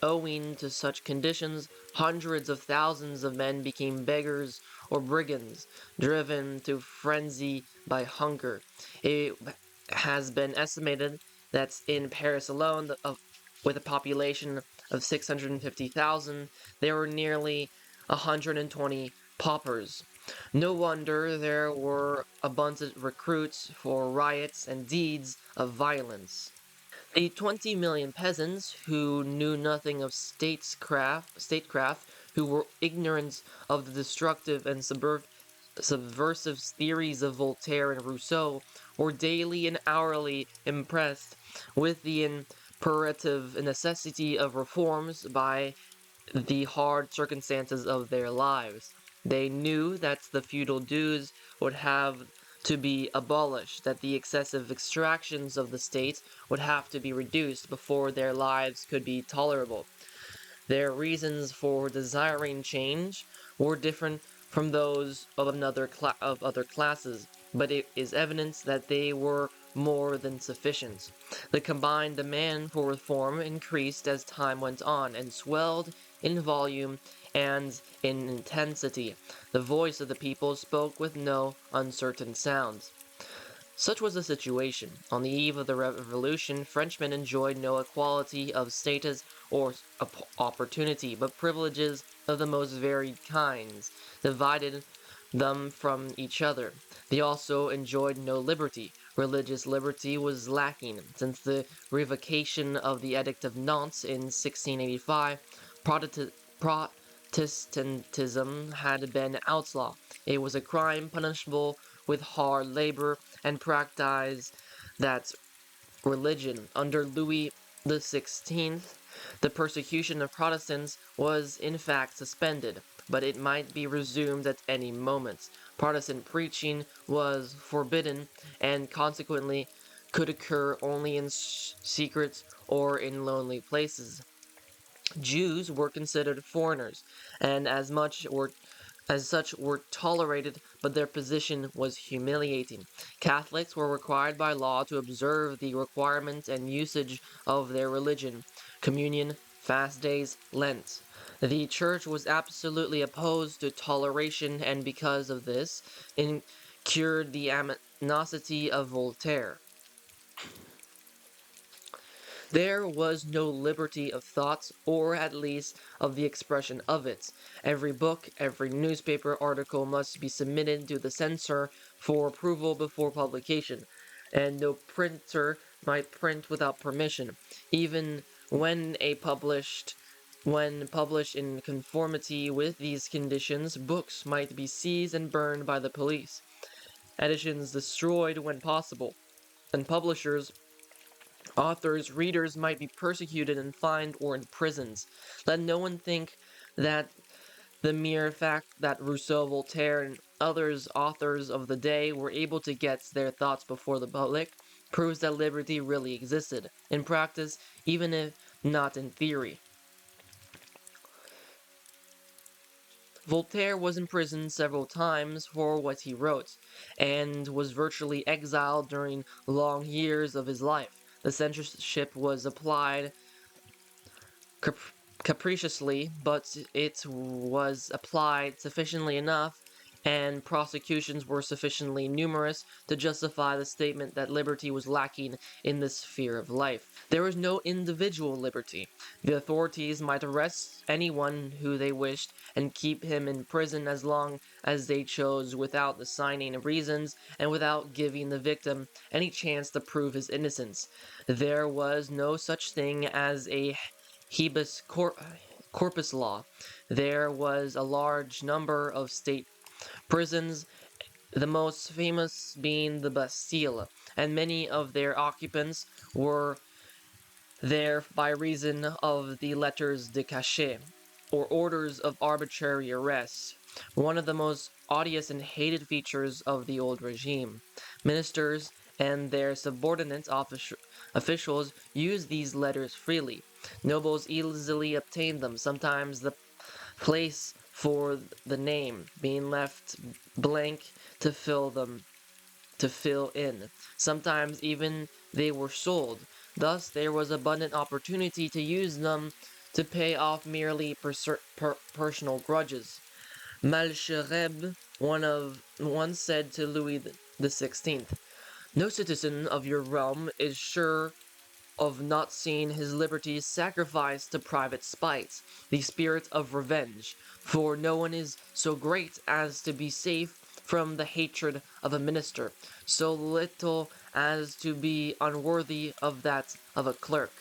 owing to such conditions, hundreds of thousands of men became beggars or brigands, driven to frenzy by hunger. It has been estimated that in Paris alone, with a population of 650,000, there were nearly 120 paupers. No wonder there were abundant recruits for riots and deeds of violence. The 20 million peasants who knew nothing of statecraft, who were ignorant of the destructive and subversive theories of Voltaire and Rousseau, were daily and hourly impressed with the imperative necessity of reforms by the hard circumstances of their lives. They knew that the feudal dues would have to be abolished, that the excessive exactions of the state would have to be reduced before their lives could be tolerable. Their reasons for desiring change were different from those of other classes, but it is evident that they were more than sufficient. The combined demand for reform increased as time went on, and swelled in volume and in intensity. The voice of the people spoke with no uncertain sound. Such was the situation. On the eve of the Revolution, Frenchmen enjoyed no equality of status or opportunity, but privileges of the most varied kinds divided them from each other. They also enjoyed no liberty. Religious liberty was lacking. Since the revocation of the Edict of Nantes in 1685, Protestantism had been outlawed. It was a crime punishable with hard labor, and practiced that religion. Under Louis XVI, the persecution of Protestants was in fact suspended, but it might be resumed at any moment. Protestant preaching was forbidden, and consequently could occur only in secret or in lonely places. Jews were considered foreigners, and as such were tolerated, but their position was humiliating. Catholics were required by law to observe the requirements and usage of their religion: communion, fast days, Lent. The church was absolutely opposed to toleration, and because of this, incurred the animosity of Voltaire. There was no liberty of thought, or at least of the expression of it. Every book, every newspaper article must be submitted to the censor for approval before publication, and no printer might print without permission. Even when published in conformity with these conditions, books might be seized and burned by the police, editions destroyed when possible, and publishers, authors, readers might be persecuted and fined or imprisoned. Let no one think that the mere fact that Rousseau, Voltaire, and others authors of the day were able to get their thoughts before the public proves that liberty really existed, in practice, even if not in theory. Voltaire was imprisoned several times for what he wrote, and was virtually exiled during long years of his life. The censorship was applied cap- capriciously, but it was applied sufficiently enough, and prosecutions were sufficiently numerous to justify the statement that liberty was lacking in the sphere of life. There was no individual liberty. The authorities might arrest anyone who they wished and keep him in prison as long as they chose without assigning reasons and without giving the victim any chance to prove his innocence. There was no such thing as a corpus law. There was a large number of state prisons, the most famous being the Bastille, and many of their occupants were there by reason of the letters de cachet, or orders of arbitrary arrest, one of the most odious and hated features of the old regime. Ministers and their subordinate officials used these letters freely. Nobles easily obtained them, sometimes the place for the name being left blank to fill in. Sometimes even they were sold. Thus, there was abundant opportunity to use them to pay off merely personal grudges. Malesherbes once said to Louis XVI, "No citizen of your realm is sure of not seeing his liberties sacrificed to private spite, the spirit of revenge, for no one is so great as to be safe from the hatred of a minister, so little as to be unworthy of that of a clerk."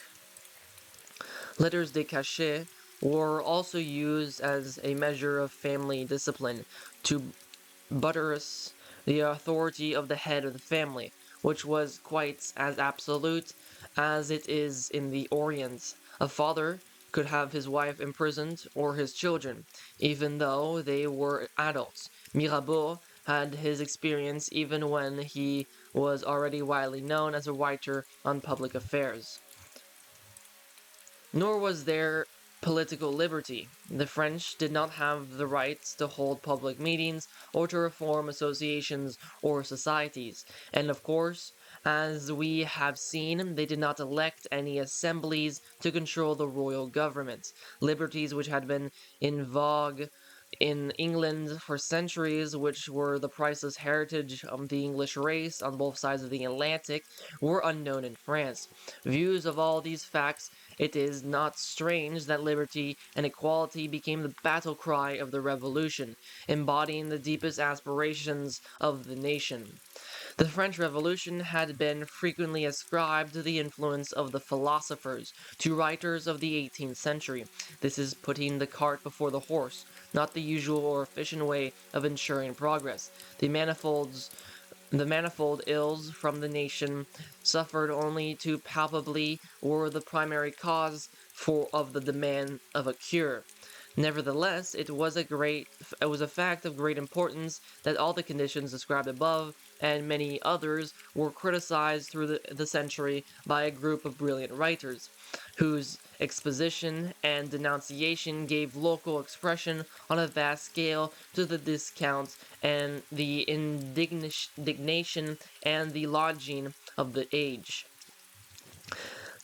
Letters de cachet were also used as a measure of family discipline to buttress the authority of the head of the family, which was quite as absolute as it is in the Orient. A father could have his wife imprisoned or his children, even though they were adults. Mirabeau had his experience even when he was already widely known as a writer on public affairs. Nor was there political liberty. The French did not have the right to hold public meetings or to reform associations or societies. And of course, as we have seen, they did not elect any assemblies to control the royal government. Liberties which had been in vogue in England for centuries, which were the priceless heritage of the English race on both sides of the Atlantic, were unknown in France. Views of all these facts, it is not strange that liberty and equality became the battle cry of the Revolution, embodying the deepest aspirations of the nation. The French Revolution had been frequently ascribed to the influence of the philosophers, to writers of the 18th century. This is putting the cart before the horse, not the usual or efficient way of ensuring progress. The manifold ills from the nation suffered only too palpably were the primary cause of the demand of a cure. Nevertheless, it was a fact of great importance that all the conditions described above and many others were criticized through the century by a group of brilliant writers, whose exposition and denunciation gave local expression on a vast scale to the discount and the indignation and the lodging of the age.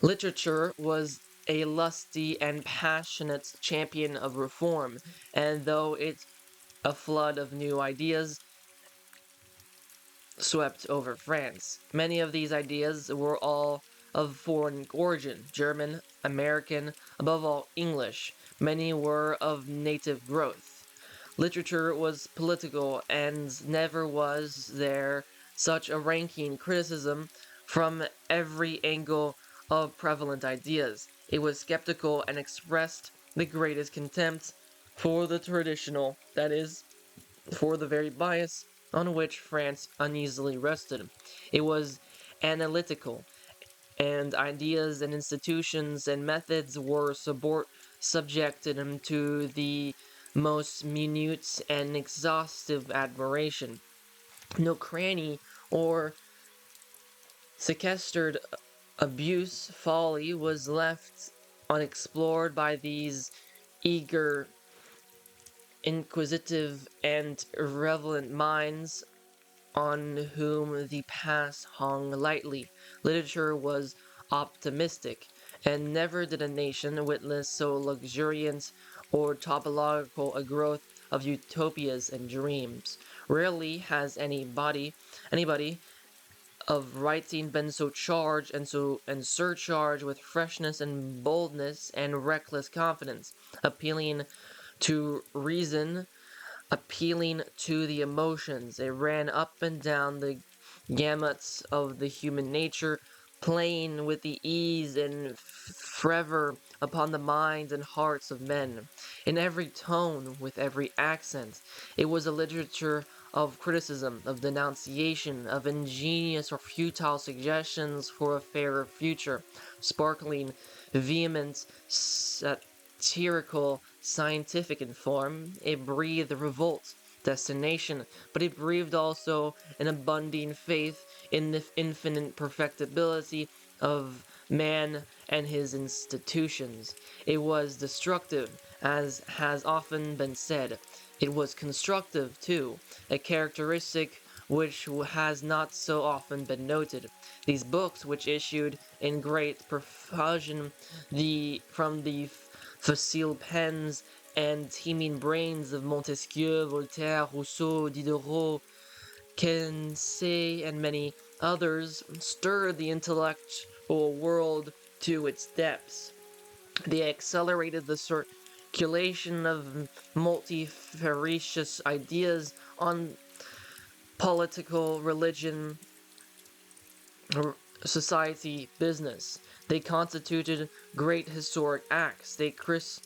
Literature was a lusty and passionate champion of reform, and though it a flood of new ideas swept over France. Many of these ideas were all of foreign origin, German, American, above all English. Many were of native growth. Literature was political, and never was there such a ranking criticism from every angle of prevalent ideas. It was skeptical and expressed the greatest contempt for the traditional, that is, for the very bias on which France uneasily rested. It was analytical, and ideas and institutions and methods were subjected to the most minute and exhaustive admiration. No cranny or sequestered abuse, folly was left unexplored by these eager inquisitive and irreverent minds on whom the past hung lightly. Literature was optimistic, and never did a nation witness so luxuriant or topological a growth of utopias and dreams. Rarely has anybody of writing been so charged and surcharged with freshness and boldness and reckless confidence, appealing to reason, appealing to the emotions. It ran up and down the gamuts of the human nature, playing with the ease and fervor upon the minds and hearts of men. In every tone, with every accent, it was a literature of criticism, of denunciation, of ingenious or futile suggestions for a fairer future, sparkling, vehement, satirical, scientific in form. It breathed revolt, destination, but it breathed also an abundant faith in the infinite perfectibility of man and his institutions. It was destructive, as has often been said. It was constructive, too, a characteristic which has not so often been noted. These books, which issued in great profusion from the facile pens and teeming brains of Montesquieu, Voltaire, Rousseau, Diderot, Quincey, and many others, stirred the intellectual world to its depths. They accelerated the circulation of multifarious ideas on political, religion, society, business. They constituted great historic acts. They crystallize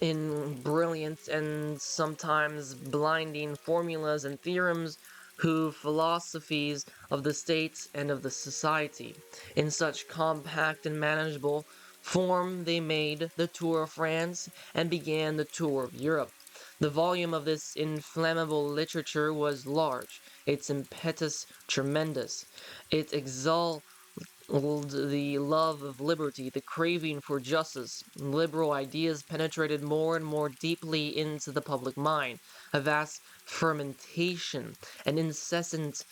in brilliant and sometimes blinding formulas and theorems whose philosophies of the state and of the society. In such compact and manageable form they made the tour of France and began the tour of Europe. The volume of this inflammable literature was large, its impetus tremendous. It exalted the love of liberty, the craving for justice. Liberal ideas penetrated more and more deeply into the public mind. A vast fermentation, an incessant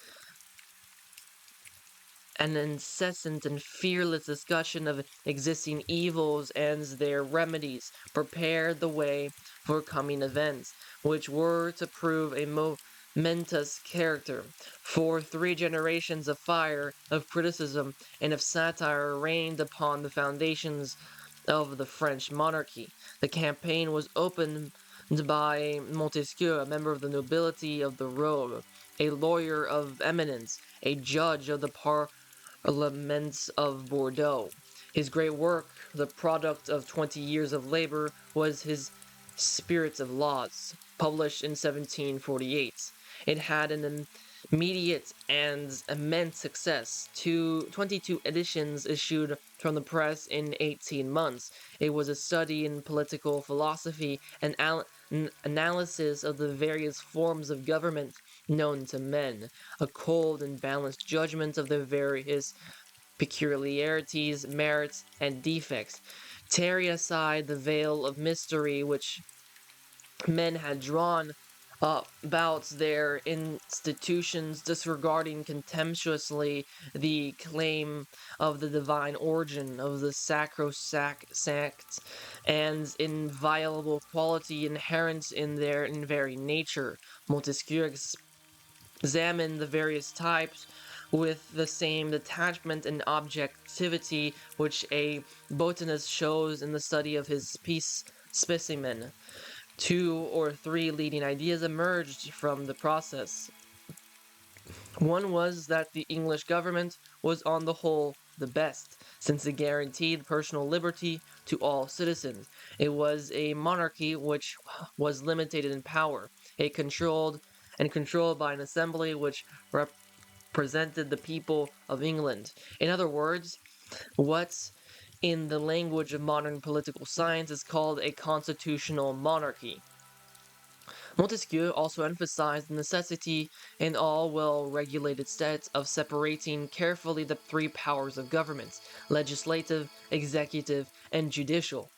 and fearless discussion of existing evils and their remedies prepared the way for coming events, which were to prove a momentous character. For 3 generations of fire, of criticism, and of satire reigned upon the foundations of the French monarchy. The campaign was opened by Montesquieu, a member of the nobility of the robe, a lawyer of eminence, a judge of the Parlements of Bordeaux. His great work, the product of 20 years of labor, was his Spirits of Laws, published in 1748. It had an immediate and immense success. 22 editions issued from the press in 18 months. It was a study in political philosophy and analysis of the various forms of government known to men, a cold and balanced judgment of the various peculiarities, merits, and defects, tearing aside the veil of mystery which men had drawn about their institutions, disregarding contemptuously the claim of the divine origin of the sacrosanct and inviolable quality inherent in their very nature. Montesquieu examined the various types with the same detachment and objectivity which a botanist shows in the study of his specimen. 2 or 3 leading ideas emerged from the process. One was that the English government was on the whole the best, since it guaranteed personal liberty to all citizens. It was a monarchy which was limited in power, controlled by an assembly which represented the people of England. In other words, what in the language of modern political science is called a constitutional monarchy. Montesquieu also emphasized the necessity in all well-regulated states of separating carefully the 3 powers of government: legislative, executive, and judicial.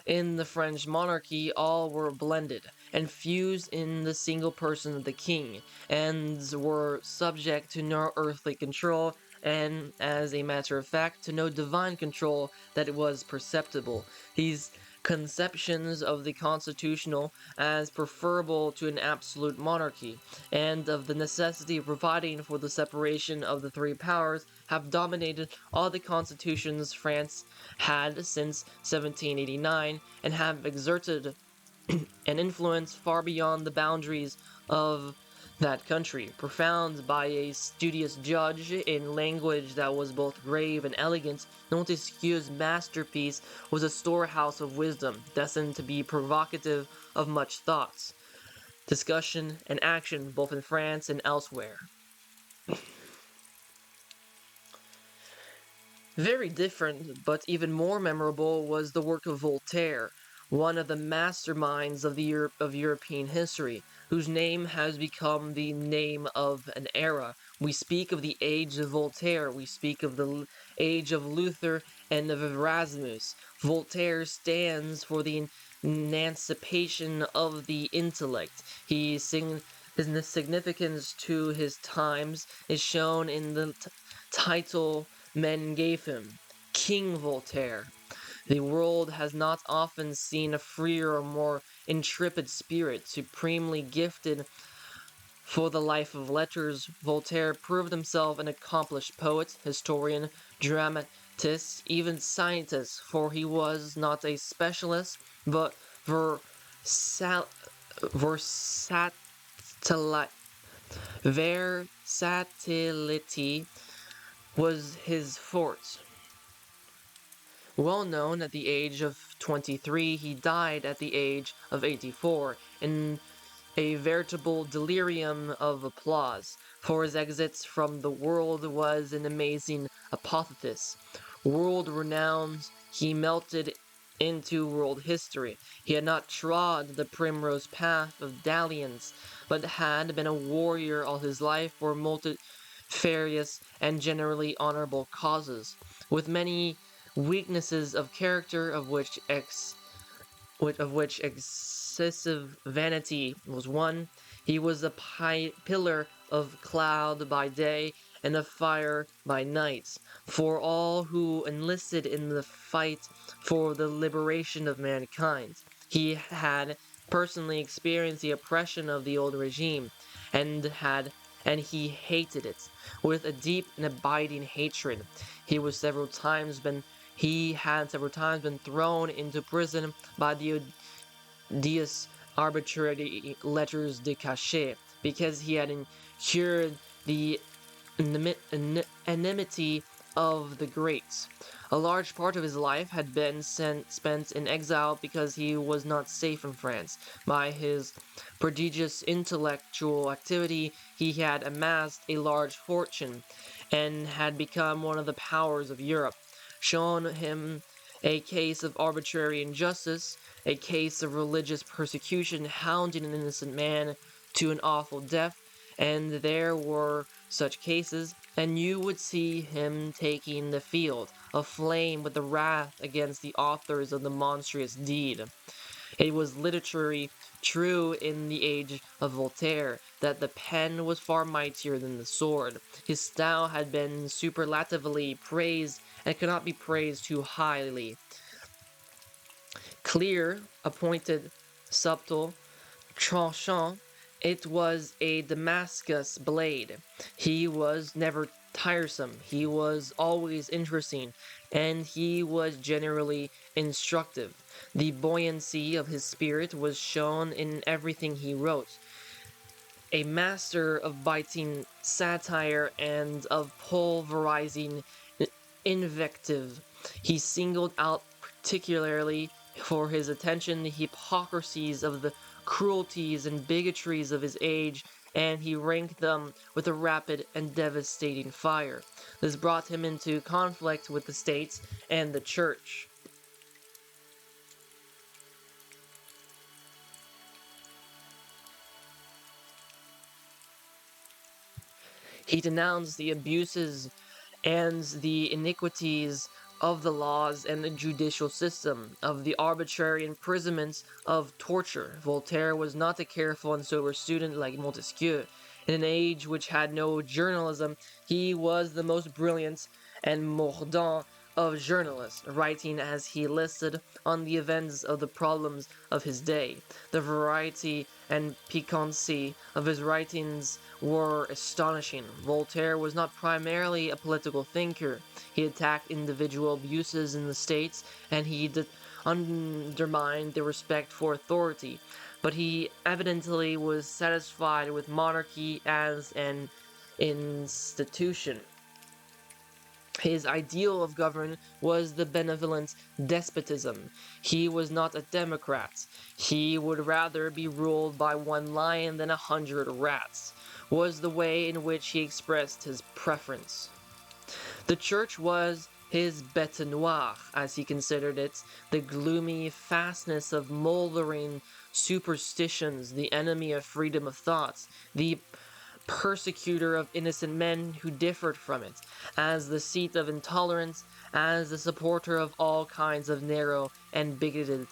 in the French monarchy, all were blended and fused in the single person of the king, and were subject to no earthly control, and, as a matter of fact, to no divine control that was perceptible. These conceptions of the constitutional as preferable to an absolute monarchy, and of the necessity of providing for the separation of the three powers, have dominated all the constitutions France had since 1789, and have exerted an influence far beyond the boundaries of that country. Profound by a studious judge in language that was both grave and elegant, Montesquieu's masterpiece was a storehouse of wisdom, destined to be provocative of much thoughts, discussion, and action both in France and elsewhere. Very different, but even more memorable, was the work of Voltaire, one of the masterminds of European history, whose name has become the name of an era. We speak of the age of Voltaire, we speak of the age of Luther and of Erasmus. Voltaire stands for the emancipation of the intellect. His significance to his times is shown in the title men gave him, King Voltaire. The world has not often seen a freer or more intrepid spirit. Supremely gifted for the life of letters, Voltaire proved himself an accomplished poet, historian, dramatist, even scientist, for he was not a specialist, but versatility was his forte. Well known at the age of 23, he died at the age of 84 in a veritable delirium of applause, for his exit from the world was an amazing apotheosis. World renowned, he melted into world history. He had not trod the primrose path of dalliance, but had been a warrior all his life for multifarious and generally honorable causes, with many weaknesses of character of which excessive vanity was one. He was a pillar of cloud by day and of fire by night for all who enlisted in the fight for the liberation of mankind. He had personally experienced the oppression of the old regime and he hated it with a deep and abiding hatred. He had several times been thrown into prison by the odious arbitrary letters de cachet because he had incurred the enmity of the greats. A large part of his life had been spent in exile because he was not safe in France. By his prodigious intellectual activity, he had amassed a large fortune and had become one of the powers of Europe. Shown him a case of arbitrary injustice, a case of religious persecution hounding an innocent man to an awful death, and there were such cases, and you would see him taking the field, aflame with the wrath against the authors of the monstrous deed. It was literally true in the age of Voltaire that the pen was far mightier than the sword. His style had been superlatively praised and could not be praised too highly. Clear, appointed, subtle, tranchant, it was a Damascus blade. He was never tiresome, he was always interesting, and he was generally instructive. The buoyancy of his spirit was shown in everything he wrote. A master of biting satire and of pulverizing invective, he singled out particularly for his attention the hypocrisies of the cruelties and bigotries of his age, and he ranked them with a rapid and devastating fire. This brought him into conflict with the state and the church. He denounced the abuses and the iniquities of the laws and the judicial system, of the arbitrary imprisonments, of torture. Voltaire was not a careful and sober student like Montesquieu. In an age which had no journalism, he was the most brilliant and mordant of journalists, writing as he listed on the events of the problems of his day. The variety and piquancy of his writings were astonishing. Voltaire was not primarily a political thinker. He attacked individual abuses in the states, and he undermined the respect for authority. But he evidently was satisfied with monarchy as an institution. His ideal of government was the benevolent despotism. He was not a democrat. He would rather be ruled by one lion than 100 rats, was the way in which he expressed his preference. The church was his bête noire, as he considered it, the gloomy fastness of mouldering superstitions, the enemy of freedom of thought, the persecutor of innocent men who differed from it, as the seat of intolerance, as the supporter of all kinds of narrow and bigoted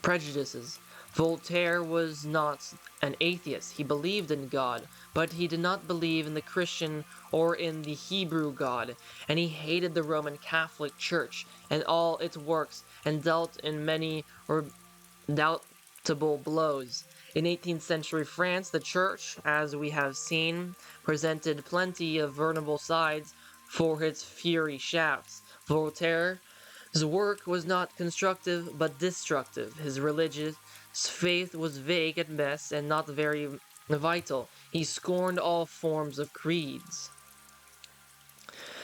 prejudices. Voltaire was not an atheist. He believed in God, but he did not believe in the Christian or in the Hebrew God, and he hated the Roman Catholic Church and all its works, and dealt in many doubtable blows. In 18th century France, the church, as we have seen, presented plenty of vulnerable sides for its fiery shafts. Voltaire's work was not constructive but destructive. His religious faith was vague at best and not very vital. He scorned all forms of creeds.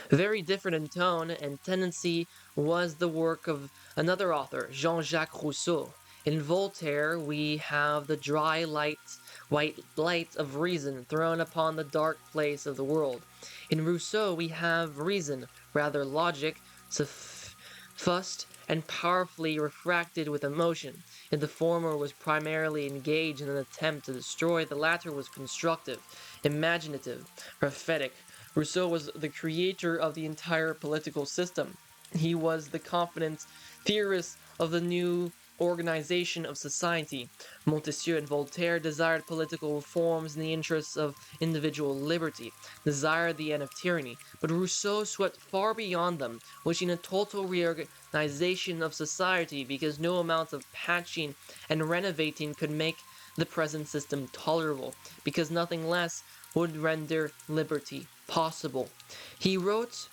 Very different in tone and tendency was the work of another author, Jean-Jacques Rousseau. In Voltaire, we have the dry white light of reason thrown upon the dark place of the world. In Rousseau, we have reason, rather logic, suffused and powerfully refracted with emotion. If the former was primarily engaged in an attempt to destroy, the latter was constructive, imaginative, prophetic. Rousseau was the creator of the entire political system. He was the confident theorist of the new organization of society. Montesquieu and Voltaire desired political reforms in the interests of individual liberty, desired the end of tyranny, but Rousseau swept far beyond them, wishing a total reorganization of society because no amount of patching and renovating could make the present system tolerable, because nothing less would render liberty possible. He wrote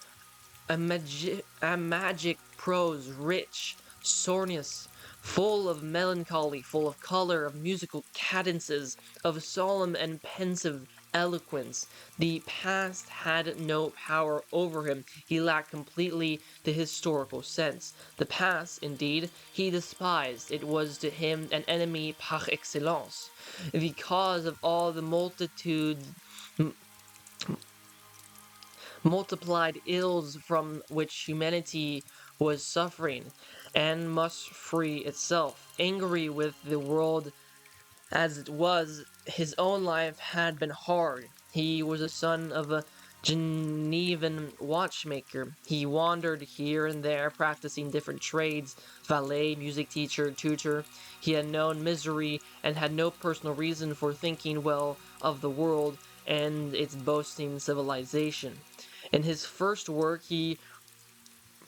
a magic prose, rich, sonorous, full of melancholy, full of color, of musical cadences, of solemn and pensive eloquence. The past had no power over him. He lacked completely the historical sense. The past, indeed, he despised. It was to him an enemy par excellence. The cause of all the multiplied ills from which humanity was suffering, and must free itself. Angry with the world as it was, his own life had been hard. He was the son of a Genevan watchmaker. He wandered here and there, practicing different trades, valet, music teacher, tutor. He had known misery and had no personal reason for thinking well of the world and its boasting civilization. In his first work, he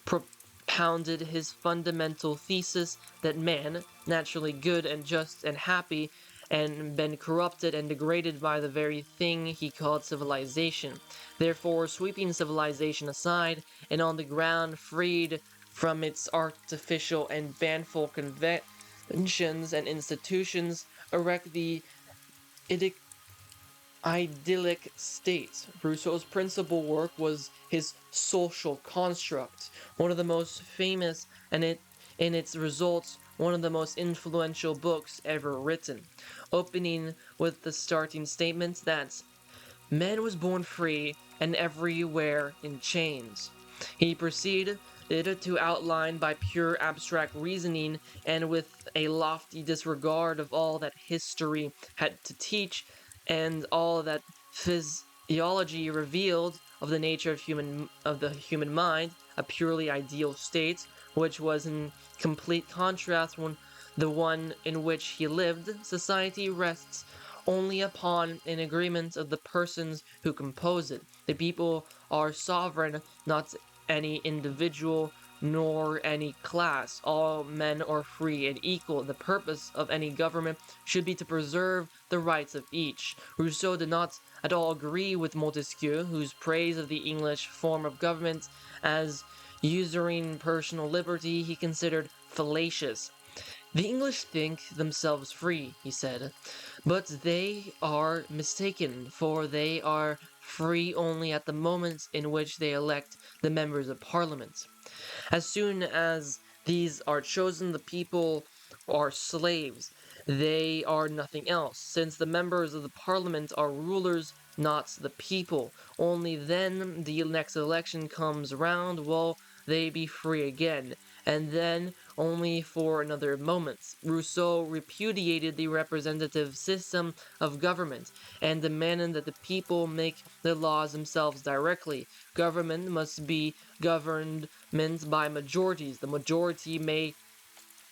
propounded his fundamental thesis that man, naturally good and just and happy, and been corrupted and degraded by the very thing he called civilization. Therefore, sweeping civilization aside, and on the ground freed from its artificial and baneful conventions and institutions, erect the idyllic state. Rousseau's principal work was his social construct, one of the most famous, and in its results, one of the most influential books ever written, opening with the starting statement that man was born free and everywhere in chains. He proceeded to outline by pure abstract reasoning and with a lofty disregard of all that history had to teach and all that physiology revealed of the nature of the human mind, a purely ideal state, which was in complete contrast with the one in which he lived, society rests only upon an agreement of the persons who compose it. The people are sovereign, not any individual nor any class. All men are free and equal. The purpose of any government should be to preserve the rights of each. Rousseau did not at all agree with Montesquieu, whose praise of the English form of government as usurping personal liberty he considered fallacious. The English think themselves free, he said, but they are mistaken, for they are free only at the moment in which they elect the members of Parliament. As soon as these are chosen, the people are slaves. They are nothing else, since the members of the Parliament are rulers, not the people. Only then the next election comes round will they be free again, and then only for another moment. Rousseau repudiated the representative system of government and demanded that the people make the laws themselves directly. Government must be government by majorities. The majority may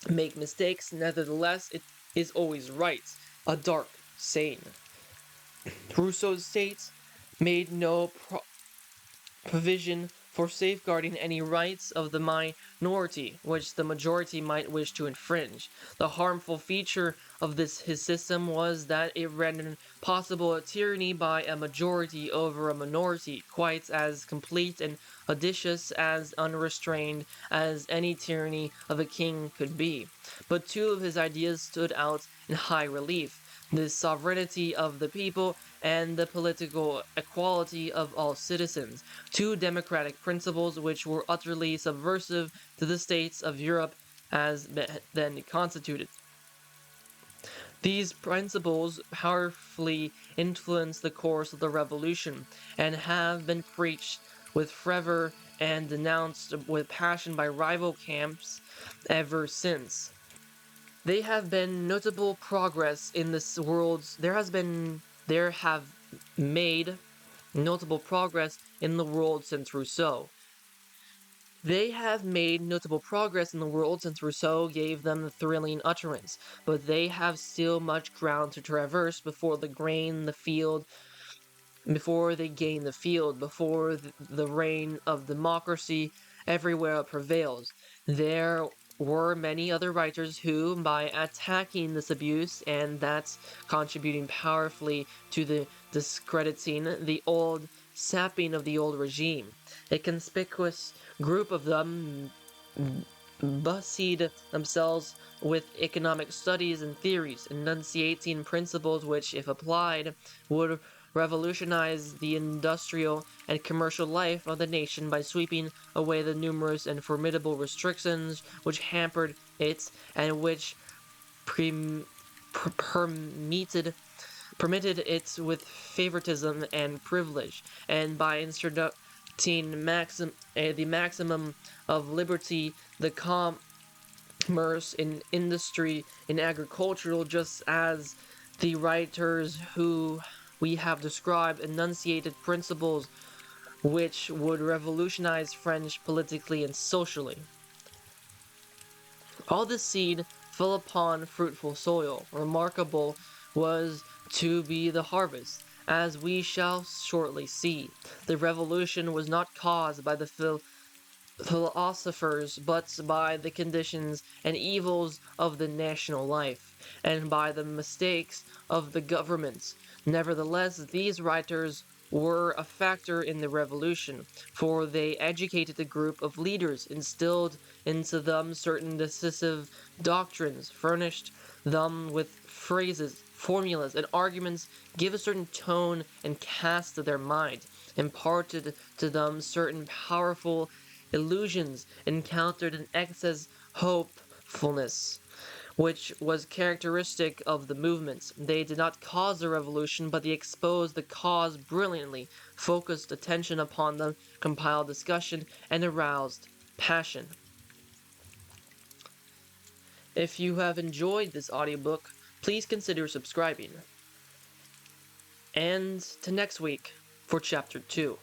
make mistakes, nevertheless, it is always right. A dark saying. Rousseau's states made no provision for safeguarding any rights of the minority, which the majority might wish to infringe. The harmful feature of his system was that it rendered possible a tyranny by a majority over a minority, quite as complete and audacious as unrestrained as any tyranny of a king could be. But two of his ideas stood out in high relief: the sovereignty of the people and the political equality of all citizens, two democratic principles which were utterly subversive to the states of Europe as then constituted. These principles powerfully influenced the course of the revolution, and have been preached with fervor and denounced with passion by rival camps ever since. There have been notable progress in this world. There have made notable progress in the world since Rousseau. They have made notable progress in the world since Rousseau gave them the thrilling utterance, but they have still much ground to traverse before they gain the field, before the reign of democracy everywhere prevails. There were many other writers who, by attacking this abuse and that contributing powerfully to the discrediting the old sapping of the old regime. A conspicuous group of them busied themselves with economic studies and theories, enunciating principles which, if applied, would revolutionize the industrial and commercial life of the nation by sweeping away the numerous and formidable restrictions which hampered it and which permitted it with favoritism and privilege, and by introducing the maximum of liberty, the commerce in industry, in agricultural, just as the writers who we have described enunciated principles which would revolutionize French politically and socially. All this seed fell upon fruitful soil. Remarkable was to be the harvest, as we shall shortly see. The revolution was not caused by the philosophers, but by the conditions and evils of the national life, and by the mistakes of the governments. Nevertheless, these writers were a factor in the revolution, for they educated a group of leaders, instilled into them certain decisive doctrines, furnished them with phrases, formulas, and arguments, give a certain tone and cast to their mind, imparted to them certain powerful illusions, encountered an excess hopefulness, which was characteristic of the movement. They did not cause the revolution, but they exposed the cause brilliantly, focused attention upon them, compiled discussion, and aroused passion. If you have enjoyed this audiobook, please consider subscribing. And to next week for Chapter 2.